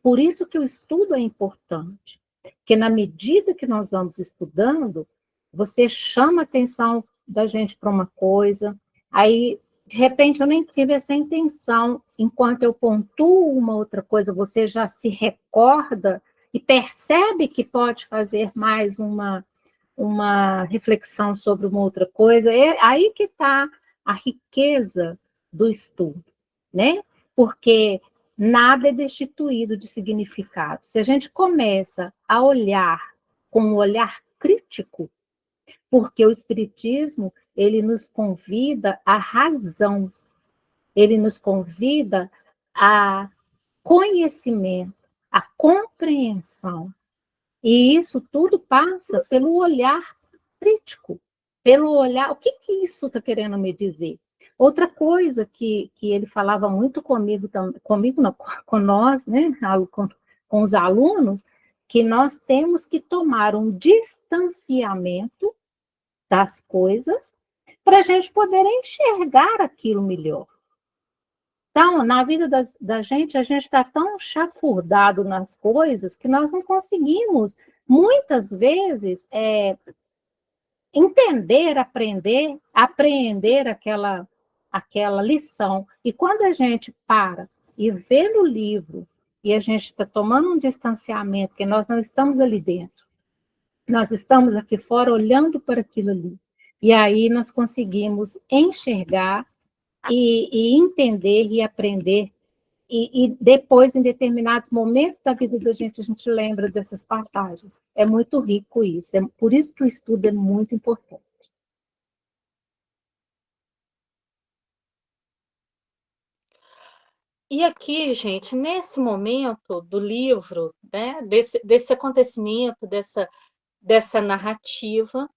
por isso que o estudo é importante, porque na medida que nós vamos estudando, você chama a atenção da gente para uma coisa, aí, de repente, eu nem tive essa intenção, enquanto eu pontuo uma outra coisa, você já se recorda e percebe que pode fazer mais uma reflexão sobre uma outra coisa, é aí que está a riqueza do estudo, né? Porque nada é destituído de significado. Se a gente começa a olhar com um olhar crítico, porque o Espiritismo, ele nos convida à razão, ele nos convida a conhecimento, a compreensão. E isso tudo passa pelo olhar crítico, pelo olhar, o que isso está querendo me dizer? Outra coisa que ele falava muito comigo não, com nós, né, com os alunos, que nós temos que tomar um distanciamento das coisas para a gente poder enxergar aquilo melhor. Então, na vida da gente, a gente está tão chafurdado nas coisas que nós não conseguimos, muitas vezes, entender, aprender, apreender aquela lição. E quando a gente para e vê no livro, e a gente está tomando um distanciamento, porque nós não estamos ali dentro, nós estamos aqui fora olhando para aquilo ali. E aí nós conseguimos enxergar e entender e aprender. E depois, em determinados momentos da vida da gente, a gente lembra dessas passagens. É muito rico isso. É por isso que o estudo é muito importante. E aqui, gente, nesse momento do livro, né, desse acontecimento, dessa narrativa,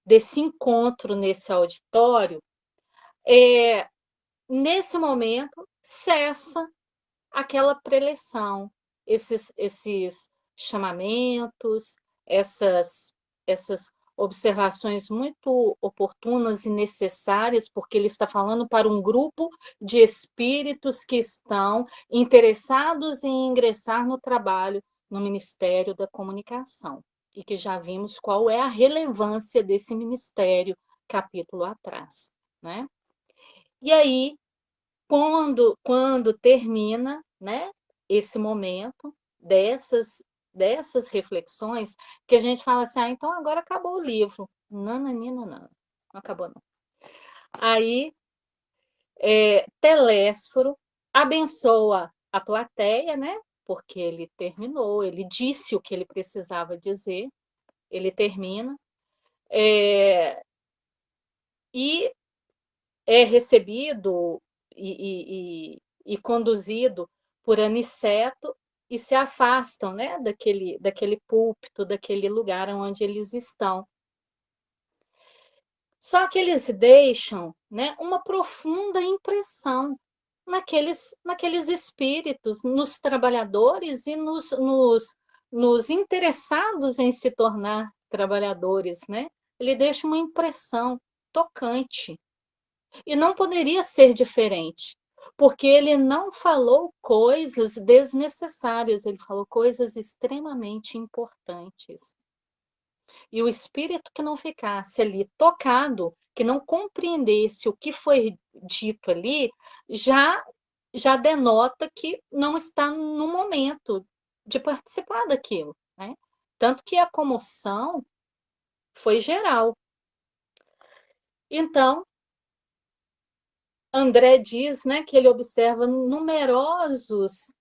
desse encontro nesse auditório, nesse momento cessa aquela preleção, esses chamamentos, essas observações muito oportunas e necessárias, porque ele está falando para um grupo de espíritos que estão interessados em ingressar no trabalho no Ministério da Comunicação, e que já vimos qual é a relevância desse ministério capítulo atrás, né? E aí, quando termina, né, esse momento dessas reflexões, que a gente fala assim, então agora acabou o livro. Não, não acabou não. Aí, Telésforo abençoa a plateia, né, porque ele terminou, ele disse o que ele precisava dizer, ele termina, e é recebido e conduzido por Aniceto e se afastam, né, daquele púlpito, daquele lugar onde eles estão. Só que eles deixam, né, uma profunda impressão naqueles espíritos, nos trabalhadores e nos interessados em se tornar trabalhadores, né? Ele deixa uma impressão tocante. E não poderia ser diferente, porque ele não falou coisas desnecessárias, ele falou coisas extremamente importantes. E o espírito que não ficasse ali tocado, que não compreendesse o que foi dito ali, já denota que não está no momento de participar daquilo, né? Tanto que a comoção foi geral. Então, André diz, né, que ele observa numerosos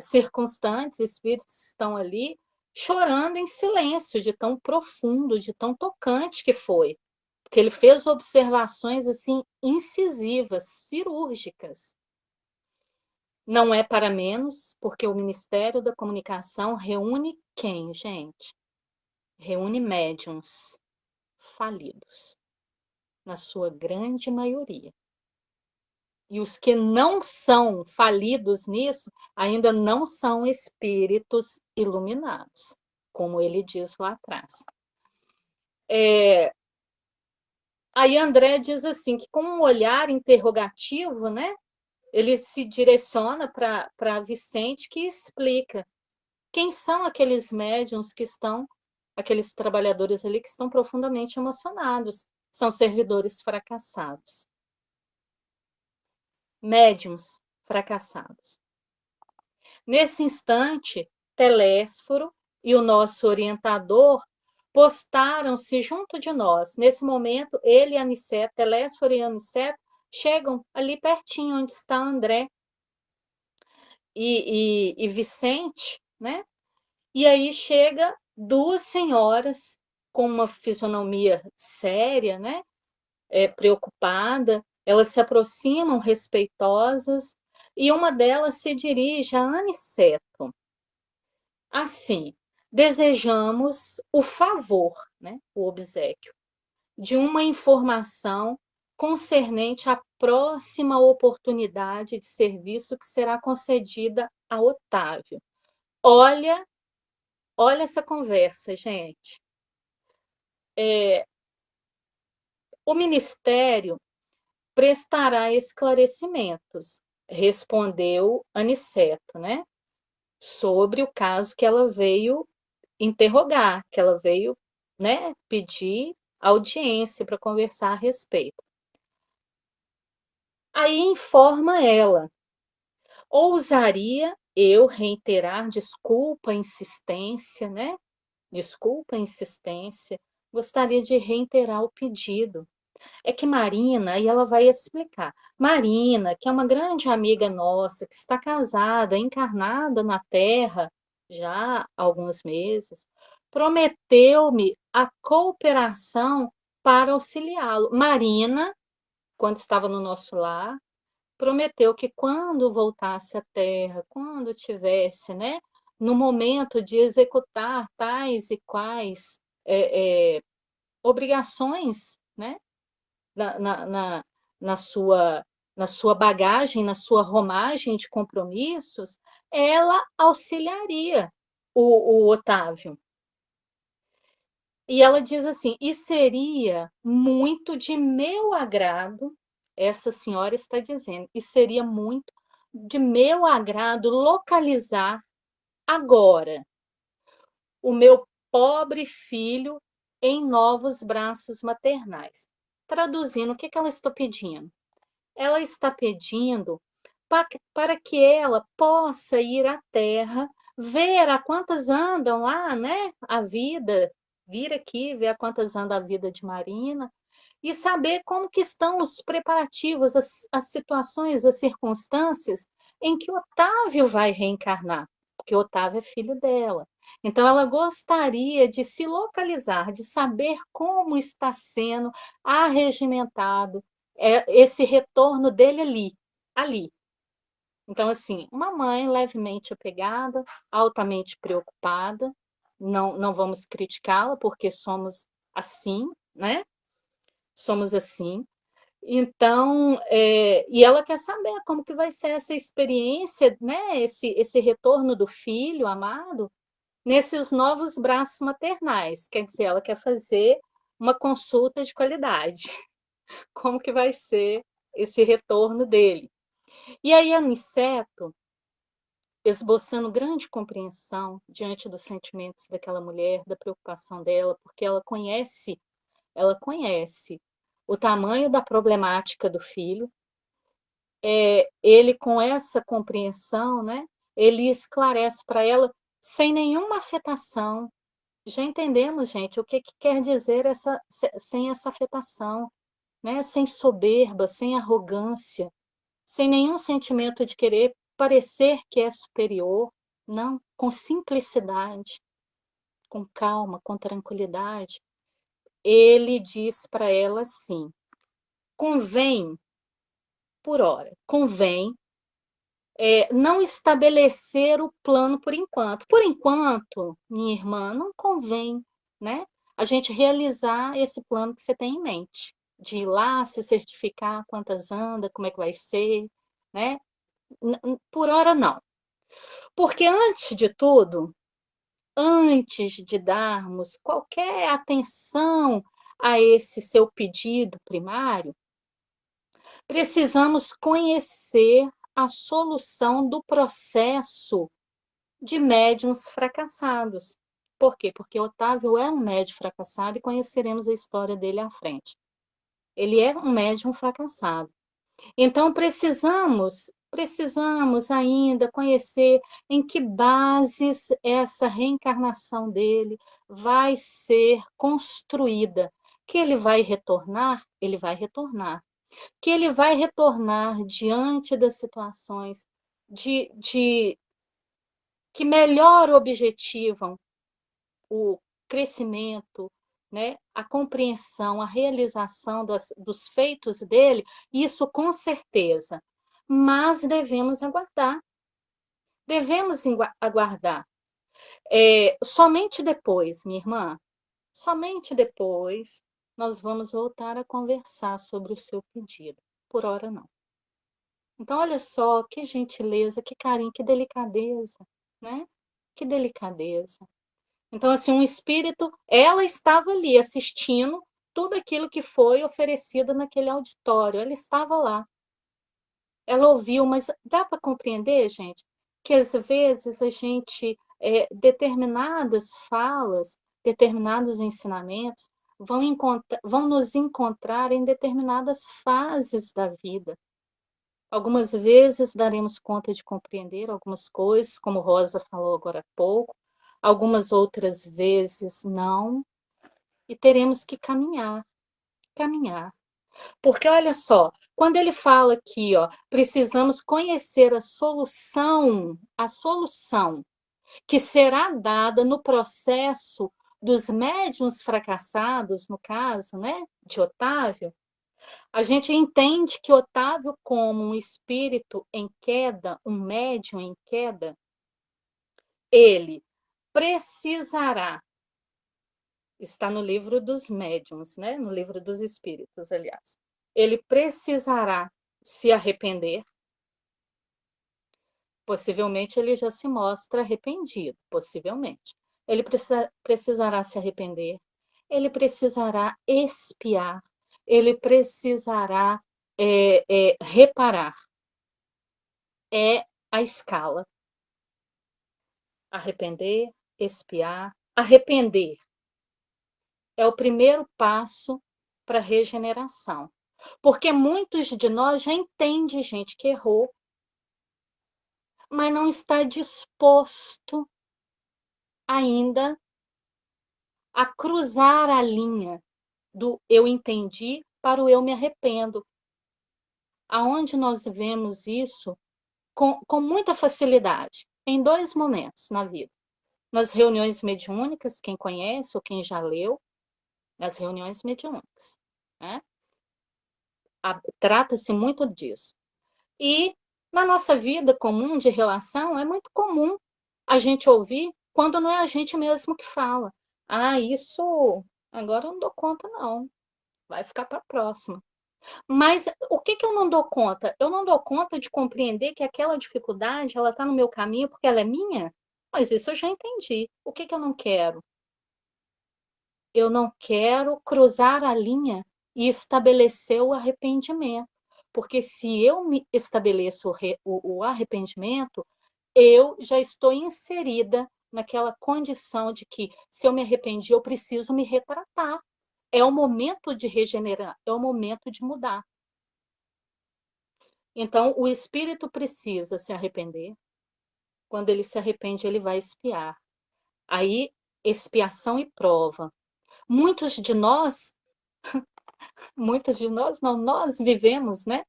circunstantes, espíritos que estão ali, chorando em silêncio, de tão profundo, de tão tocante que foi. Porque ele fez observações assim incisivas, cirúrgicas. Não é para menos, porque o Ministério da Comunicação reúne quem, gente? Reúne médiums falidos, na sua grande maioria. E os que não são falidos nisso ainda não são espíritos iluminados, como ele diz lá atrás. Aí André diz assim, que com um olhar interrogativo, né, ele se direciona para Vicente, que explica quem são aqueles médiums que estão, aqueles trabalhadores ali que estão profundamente emocionados, são servidores fracassados. Médiums fracassados. Nesse instante, Telésforo e o nosso orientador postaram-se junto de nós. Nesse momento, ele e Aniceto, Telésforo e Aniceto, chegam ali pertinho onde está André e Vicente, né? E aí chega duas senhoras com uma fisionomia séria, né? Preocupada, elas se aproximam respeitosas e uma delas se dirige a Aniceto. Assim, desejamos o favor, né, o obséquio, de uma informação concernente à próxima oportunidade de serviço que será concedida a Otávio. Olha essa conversa, gente. O Ministério prestará esclarecimentos, respondeu Aniceto, né? Sobre o caso que ela veio interrogar, que ela veio né, pedir audiência para conversar a respeito. Aí informa ela: ousaria eu reiterar desculpa, insistência, né? Desculpa, insistência. Gostaria de reiterar o pedido. É que Marina, e ela vai explicar. Marina, que é uma grande amiga nossa, que está casada, encarnada na Terra já há alguns meses, prometeu-me a cooperação para auxiliá-lo. Marina, quando estava no nosso lar, prometeu que quando voltasse à Terra, quando tivesse, né, no momento de executar tais e quais obrigações, né, na, na, na, na sua, na sua bagagem, na sua romagem de compromissos, ela auxiliaria o Otávio. E ela diz assim: e seria muito de meu agrado, essa senhora está dizendo, e seria muito de meu agrado localizar agora o meu pobre filho em novos braços maternais. Traduzindo, o que ela está pedindo? Ela está pedindo para que ela possa ir à Terra, ver a quantas andam lá, né? A vida, vir aqui, ver a quantas anda a vida de Marina, e saber como que estão os preparativos, as situações, as circunstâncias em que Otávio vai reencarnar, porque Otávio é filho dela. Então, ela gostaria de se localizar, de saber como está sendo arregimentado esse retorno dele ali. Então, assim, uma mãe levemente apegada, altamente preocupada, não vamos criticá-la, porque somos assim, né? Somos assim. Então, e ela quer saber como que vai ser essa experiência, né? Esse retorno do filho amado nesses novos braços maternais. Quer dizer, ela quer fazer uma consulta de qualidade. Como que vai ser esse retorno dele? E aí, Aniceto, esboçando grande compreensão diante dos sentimentos daquela mulher, da preocupação dela, porque ela conhece o tamanho da problemática do filho, ele com essa compreensão, né, ele esclarece para ela sem nenhuma afetação. Já entendemos, gente, o que, que quer dizer sem essa afetação, né, sem soberba, sem arrogância, sem nenhum sentimento de querer parecer que é superior, não, com simplicidade, com calma, com tranquilidade. Ele diz para ela assim: convém, por hora, convém não estabelecer o plano por enquanto. Por enquanto, minha irmã, não convém, né, a gente realizar esse plano que você tem em mente, de ir lá, se certificar quantas anda, como é que vai ser, né? Por hora, não. Porque, antes de tudo, antes de darmos qualquer atenção a esse seu pedido primário, precisamos conhecer a solução do processo de médiuns fracassados. Por quê? Porque Otávio é um médium fracassado e conheceremos a história dele à frente. Ele é um médium fracassado. Então, precisamos ainda conhecer em que bases essa reencarnação dele vai ser construída. Que ele vai retornar? Ele vai retornar. Que ele vai retornar diante das situações de que melhor objetivam o crescimento, né, a compreensão, a realização dos feitos dele, isso com certeza. Mas devemos aguardar. Somente depois, minha irmã, somente depois nós vamos voltar a conversar sobre o seu pedido. Por hora, não. Então, olha só, que gentileza, que carinho, que delicadeza, né? Que delicadeza. Então, assim, um espírito, ela estava ali assistindo tudo aquilo que foi oferecido naquele auditório, ela estava lá. Ela ouviu, mas dá para compreender, gente, que às vezes a gente, determinadas falas, determinados ensinamentos vão nos encontrar em determinadas fases da vida. Algumas vezes daremos conta de compreender algumas coisas, como Rosa falou agora há pouco, algumas outras vezes não, e teremos que caminhar, caminhar. Porque olha só, quando ele fala aqui, ó, precisamos conhecer a solução que será dada no processo dos médiuns fracassados, no caso, né, de Otávio, a gente entende que Otávio, como um espírito em queda, um médium em queda, ele precisará, está no livro dos médiuns, né, no livro dos espíritos, aliás, ele precisará se arrepender. Possivelmente ele já se mostra arrependido, possivelmente. Ele precisará se arrepender, ele precisará expiar, ele precisará reparar. É a escala. Arrepender, expiar. Arrepender é o primeiro passo para a regeneração. Porque muitos de nós já entendem, gente, que errou, mas não está disposto ainda a cruzar a linha do eu entendi para o eu me arrependo. Aonde nós vemos isso com muita facilidade, em 2 momentos na vida. Nas reuniões mediúnicas, quem conhece ou quem já leu, nas reuniões mediúnicas, né? Trata-se muito disso. E na nossa vida comum de relação, é muito comum a gente ouvir quando não é a gente mesmo que fala. Ah, isso agora eu não dou conta, não. Vai ficar para a próxima. Mas o que eu não dou conta? Eu não dou conta de compreender que aquela dificuldade, ela está no meu caminho porque ela é minha? Mas isso eu já entendi. O que eu não quero? Eu não quero cruzar a linha e estabelecer o arrependimento. Porque se eu me estabeleço o arrependimento, eu já estou inserida naquela condição de que, se eu me arrependi, eu preciso me retratar. É o momento de regenerar, é o momento de mudar. Então, o espírito precisa se arrepender. Quando ele se arrepende, ele vai expiar. Aí, expiação e prova. Muitos de nós não, nós vivemos, né?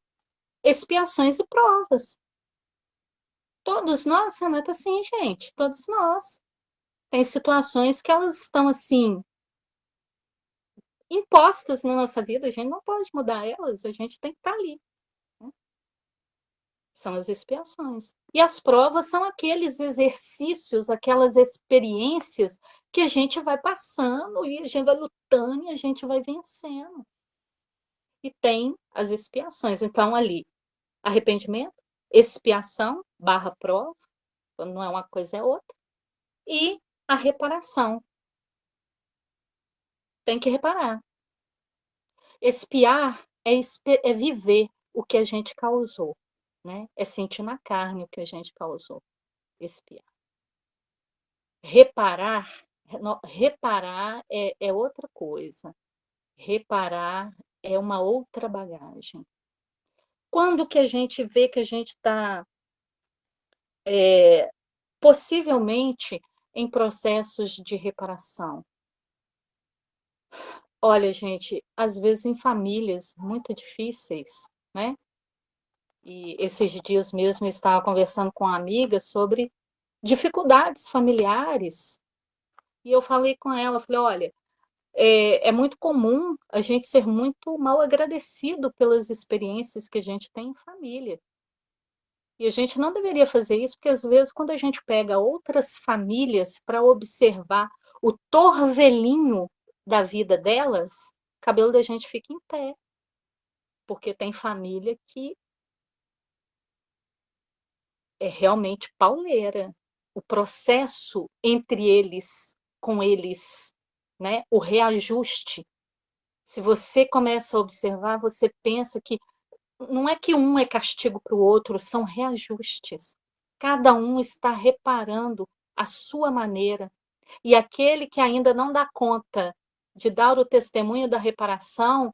Expiações e provas. Todos nós, Renata, sim, gente, todos nós. Tem situações que elas estão, assim, impostas na nossa vida, a gente não pode mudar elas, a gente tem que estar ali. Né? São as expiações. E as provas são aqueles exercícios, aquelas experiências que a gente vai passando e a gente vai lutando e a gente vai vencendo. E tem as expiações. Então, ali, arrependimento, expiação, / prova, quando não é uma coisa, é outra, e a reparação. Tem que reparar. Expiar é viver o que a gente causou, né? É sentir na carne o que a gente causou. Expiar. Reparar é outra coisa. Reparar é uma outra bagagem. Quando que a gente vê que a gente está possivelmente em processos de reparação? Olha, gente, às vezes em famílias muito difíceis, né? E esses dias mesmo eu estava conversando com uma amiga sobre dificuldades familiares. E eu falei com ela, falei, olha, é muito comum a gente ser muito mal agradecido pelas experiências que a gente tem em família. E a gente não deveria fazer isso, porque às vezes quando a gente pega outras famílias para observar o torvelinho da vida delas, o cabelo da gente fica em pé. Porque tem família que é realmente pauleira. O processo entre eles, com eles, né? O reajuste. Se você começa a observar, você pensa que não é que um é castigo para o outro, são reajustes. Cada um está reparando a sua maneira E aquele que ainda não dá conta de dar o testemunho da reparação,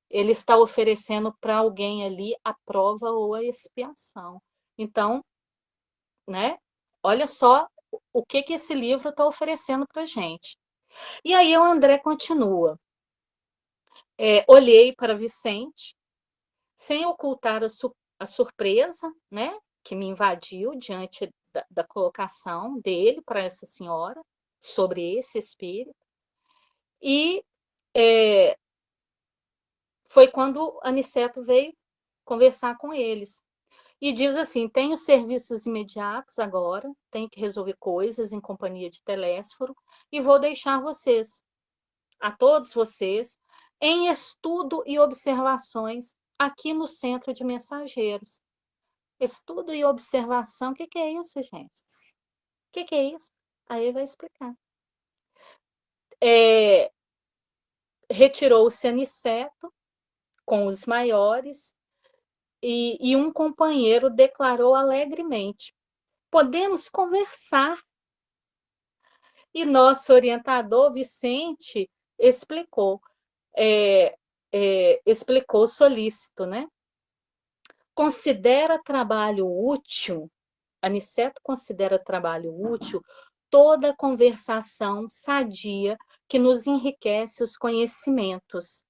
ele está oferecendo para alguém ali a prova ou a expiação. Então, né? Olha só o que esse livro está oferecendo para a gente. E aí o André continua. Olhei para Vicente, sem ocultar a surpresa, né? Que me invadiu diante da colocação dele para essa senhora sobre esse espírito. E foi quando Aniceto veio conversar com eles. E diz assim: tenho serviços imediatos agora, tenho que resolver coisas em companhia de Telésforo, e vou deixar vocês, a todos vocês, em estudo e observações aqui no Centro de Mensageiros. Estudo e observação, o que é isso, gente? O que é isso? Aí ele vai explicar. Retirou-se Aniceto com os maiores, e um companheiro declarou alegremente: podemos conversar. E nosso orientador, Vicente, explicou solícito, né? Considera trabalho útil, Aniceto considera trabalho útil toda conversação sadia que nos enriquece os conhecimentos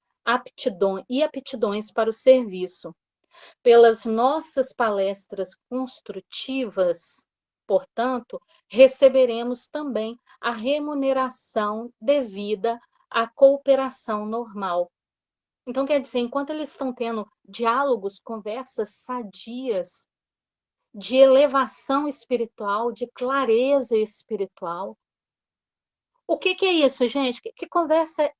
e aptidões para o serviço. Pelas nossas palestras construtivas, portanto, receberemos também a remuneração devida à cooperação normal. Então, quer dizer, enquanto eles estão tendo diálogos, conversas sadias, de elevação espiritual, de clareza espiritual. O que é isso, gente? Que conversa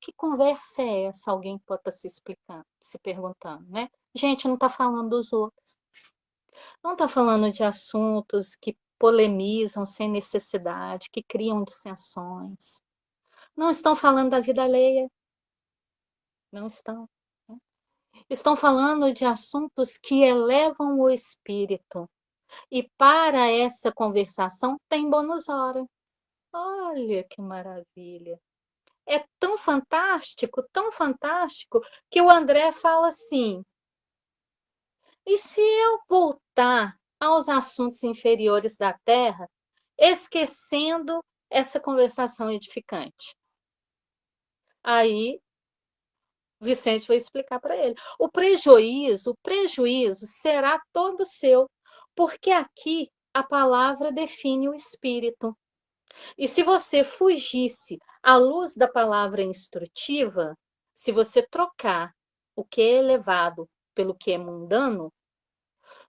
é essa? Alguém pode estar se perguntando, né? Gente, não está falando dos outros. Não está falando de assuntos que polemizam sem necessidade, que criam dissensões. Não estão falando da vida alheia. Não estão. Né? Estão falando de assuntos que elevam o espírito. E para essa conversação tem bônus hora. Olha que maravilha. É tão fantástico, que o André fala assim: e se eu voltar aos assuntos inferiores da Terra, esquecendo essa conversação edificante? Aí Vicente vai explicar para ele. O prejuízo será todo seu, porque aqui a palavra define o espírito. E se você fugisse à luz da palavra instrutiva, se você trocar o que é elevado pelo que é mundano,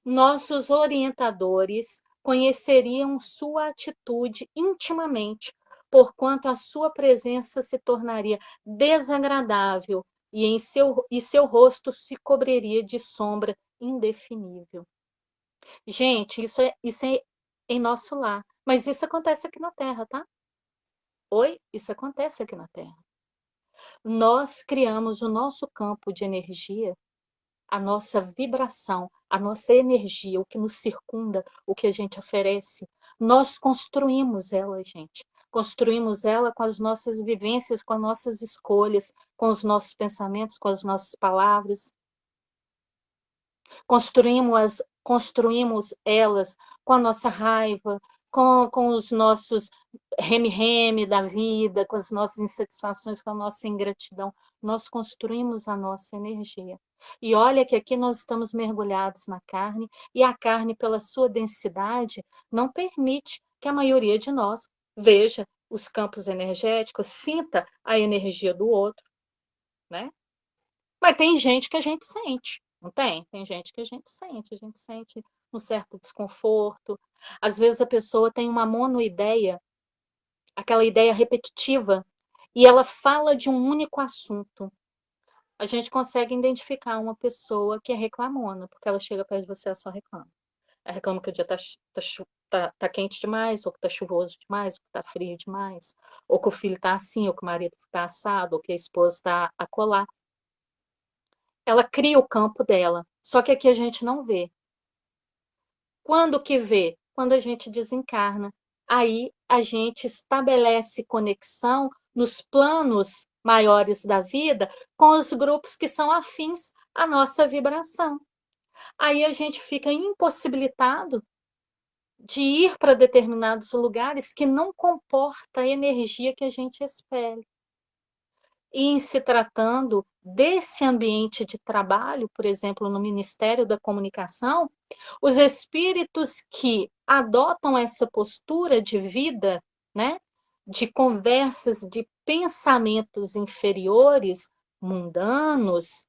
nossos orientadores conheceriam sua atitude intimamente, porquanto a sua presença se tornaria desagradável e seu rosto se cobriria de sombra indefinível. Gente, isso é em nosso lar. Mas isso acontece aqui na Terra, tá? Oi? Isso acontece aqui na Terra. Nós criamos o nosso campo de energia, a nossa vibração, a nossa energia, o que nos circunda, o que a gente oferece. Nós construímos ela, gente. Construímos ela com as nossas vivências, com as nossas escolhas, com os nossos pensamentos, com as nossas palavras. Construímos elas com a nossa raiva, com os nossos reme-reme da vida, com as nossas insatisfações, com a nossa ingratidão. Nós construímos a nossa energia. E olha que aqui nós estamos mergulhados na carne, e a carne, pela sua densidade, não permite que a maioria de nós veja os campos energéticos, sinta a energia do outro, né? Mas tem gente que a gente sente, não tem? Tem gente que a gente sente um certo desconforto. Às vezes a pessoa tem uma monoideia, aquela ideia repetitiva, e ela fala de um único assunto. A gente consegue identificar uma pessoa que é reclamona, porque ela chega perto de você e só reclama. Ela reclama que o dia tá quente demais, ou que tá chuvoso demais, ou que tá frio demais, ou que o filho tá assim, ou que o marido tá assado, ou que a esposa tá acolá. Ela cria o campo dela, só que aqui a gente não vê. Quando que vê? Quando a gente desencarna. aí a gente estabelece conexão nos planos maiores da vida com os grupos que são afins à nossa vibração. Aí a gente fica impossibilitado de ir para determinados lugares que não comporta a energia que a gente espera. E em se tratando desse ambiente de trabalho, por exemplo, no Ministério da Comunicação, os espíritos que adotam essa postura de vida, né, de conversas, de pensamentos inferiores, mundanos,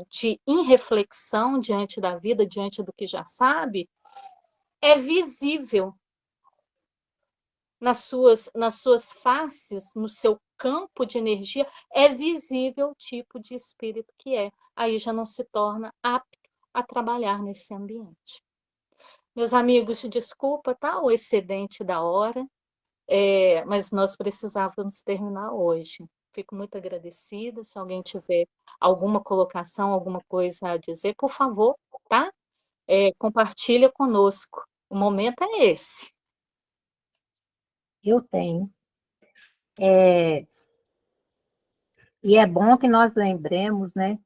de irreflexão diante da vida, diante do que já sabe, é visível nas suas faces, no seu campo de energia, é visível o tipo de espírito que é. Aí já não se torna apto a trabalhar nesse ambiente. Meus amigos, desculpa, tá? O excedente da hora, mas nós precisávamos terminar hoje. Fico muito agradecida. Se alguém tiver alguma colocação, alguma coisa a dizer, por favor, tá? Compartilha conosco. O momento é esse. Eu tenho. E é bom que nós lembremos, né,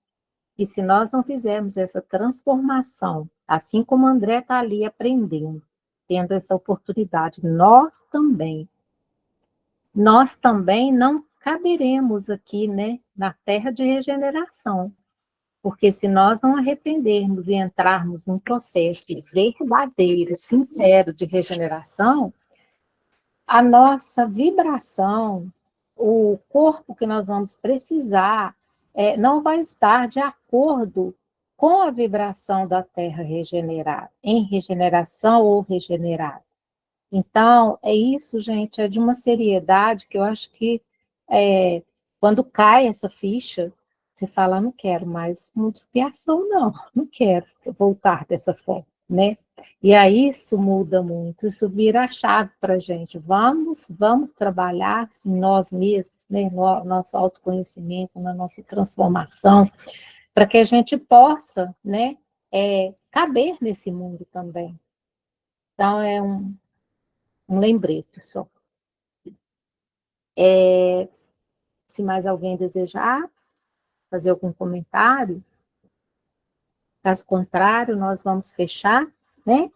que se nós não fizermos essa transformação, assim como o André está ali aprendendo, tendo essa oportunidade, nós também não caberemos aqui, né, na terra de regeneração, porque se nós não arrependermos e entrarmos num processo verdadeiro, sincero de regeneração, a nossa vibração, o corpo que nós vamos precisar, não vai estar de acordo com a vibração da Terra regenerada, em regeneração ou regenerada. Então, é isso, gente, é de uma seriedade que eu acho que quando cai essa ficha, você fala, não quero mais muita expiação, não quero voltar dessa forma, né? E aí isso muda muito, isso vira a chave para a gente. Vamos trabalhar em nós mesmos, né? No nosso autoconhecimento, na nossa transformação, para que a gente possa, né, caber nesse mundo também. Então, é um lembrete só. Se mais alguém desejar fazer algum comentário, caso contrário, nós vamos fechar, né?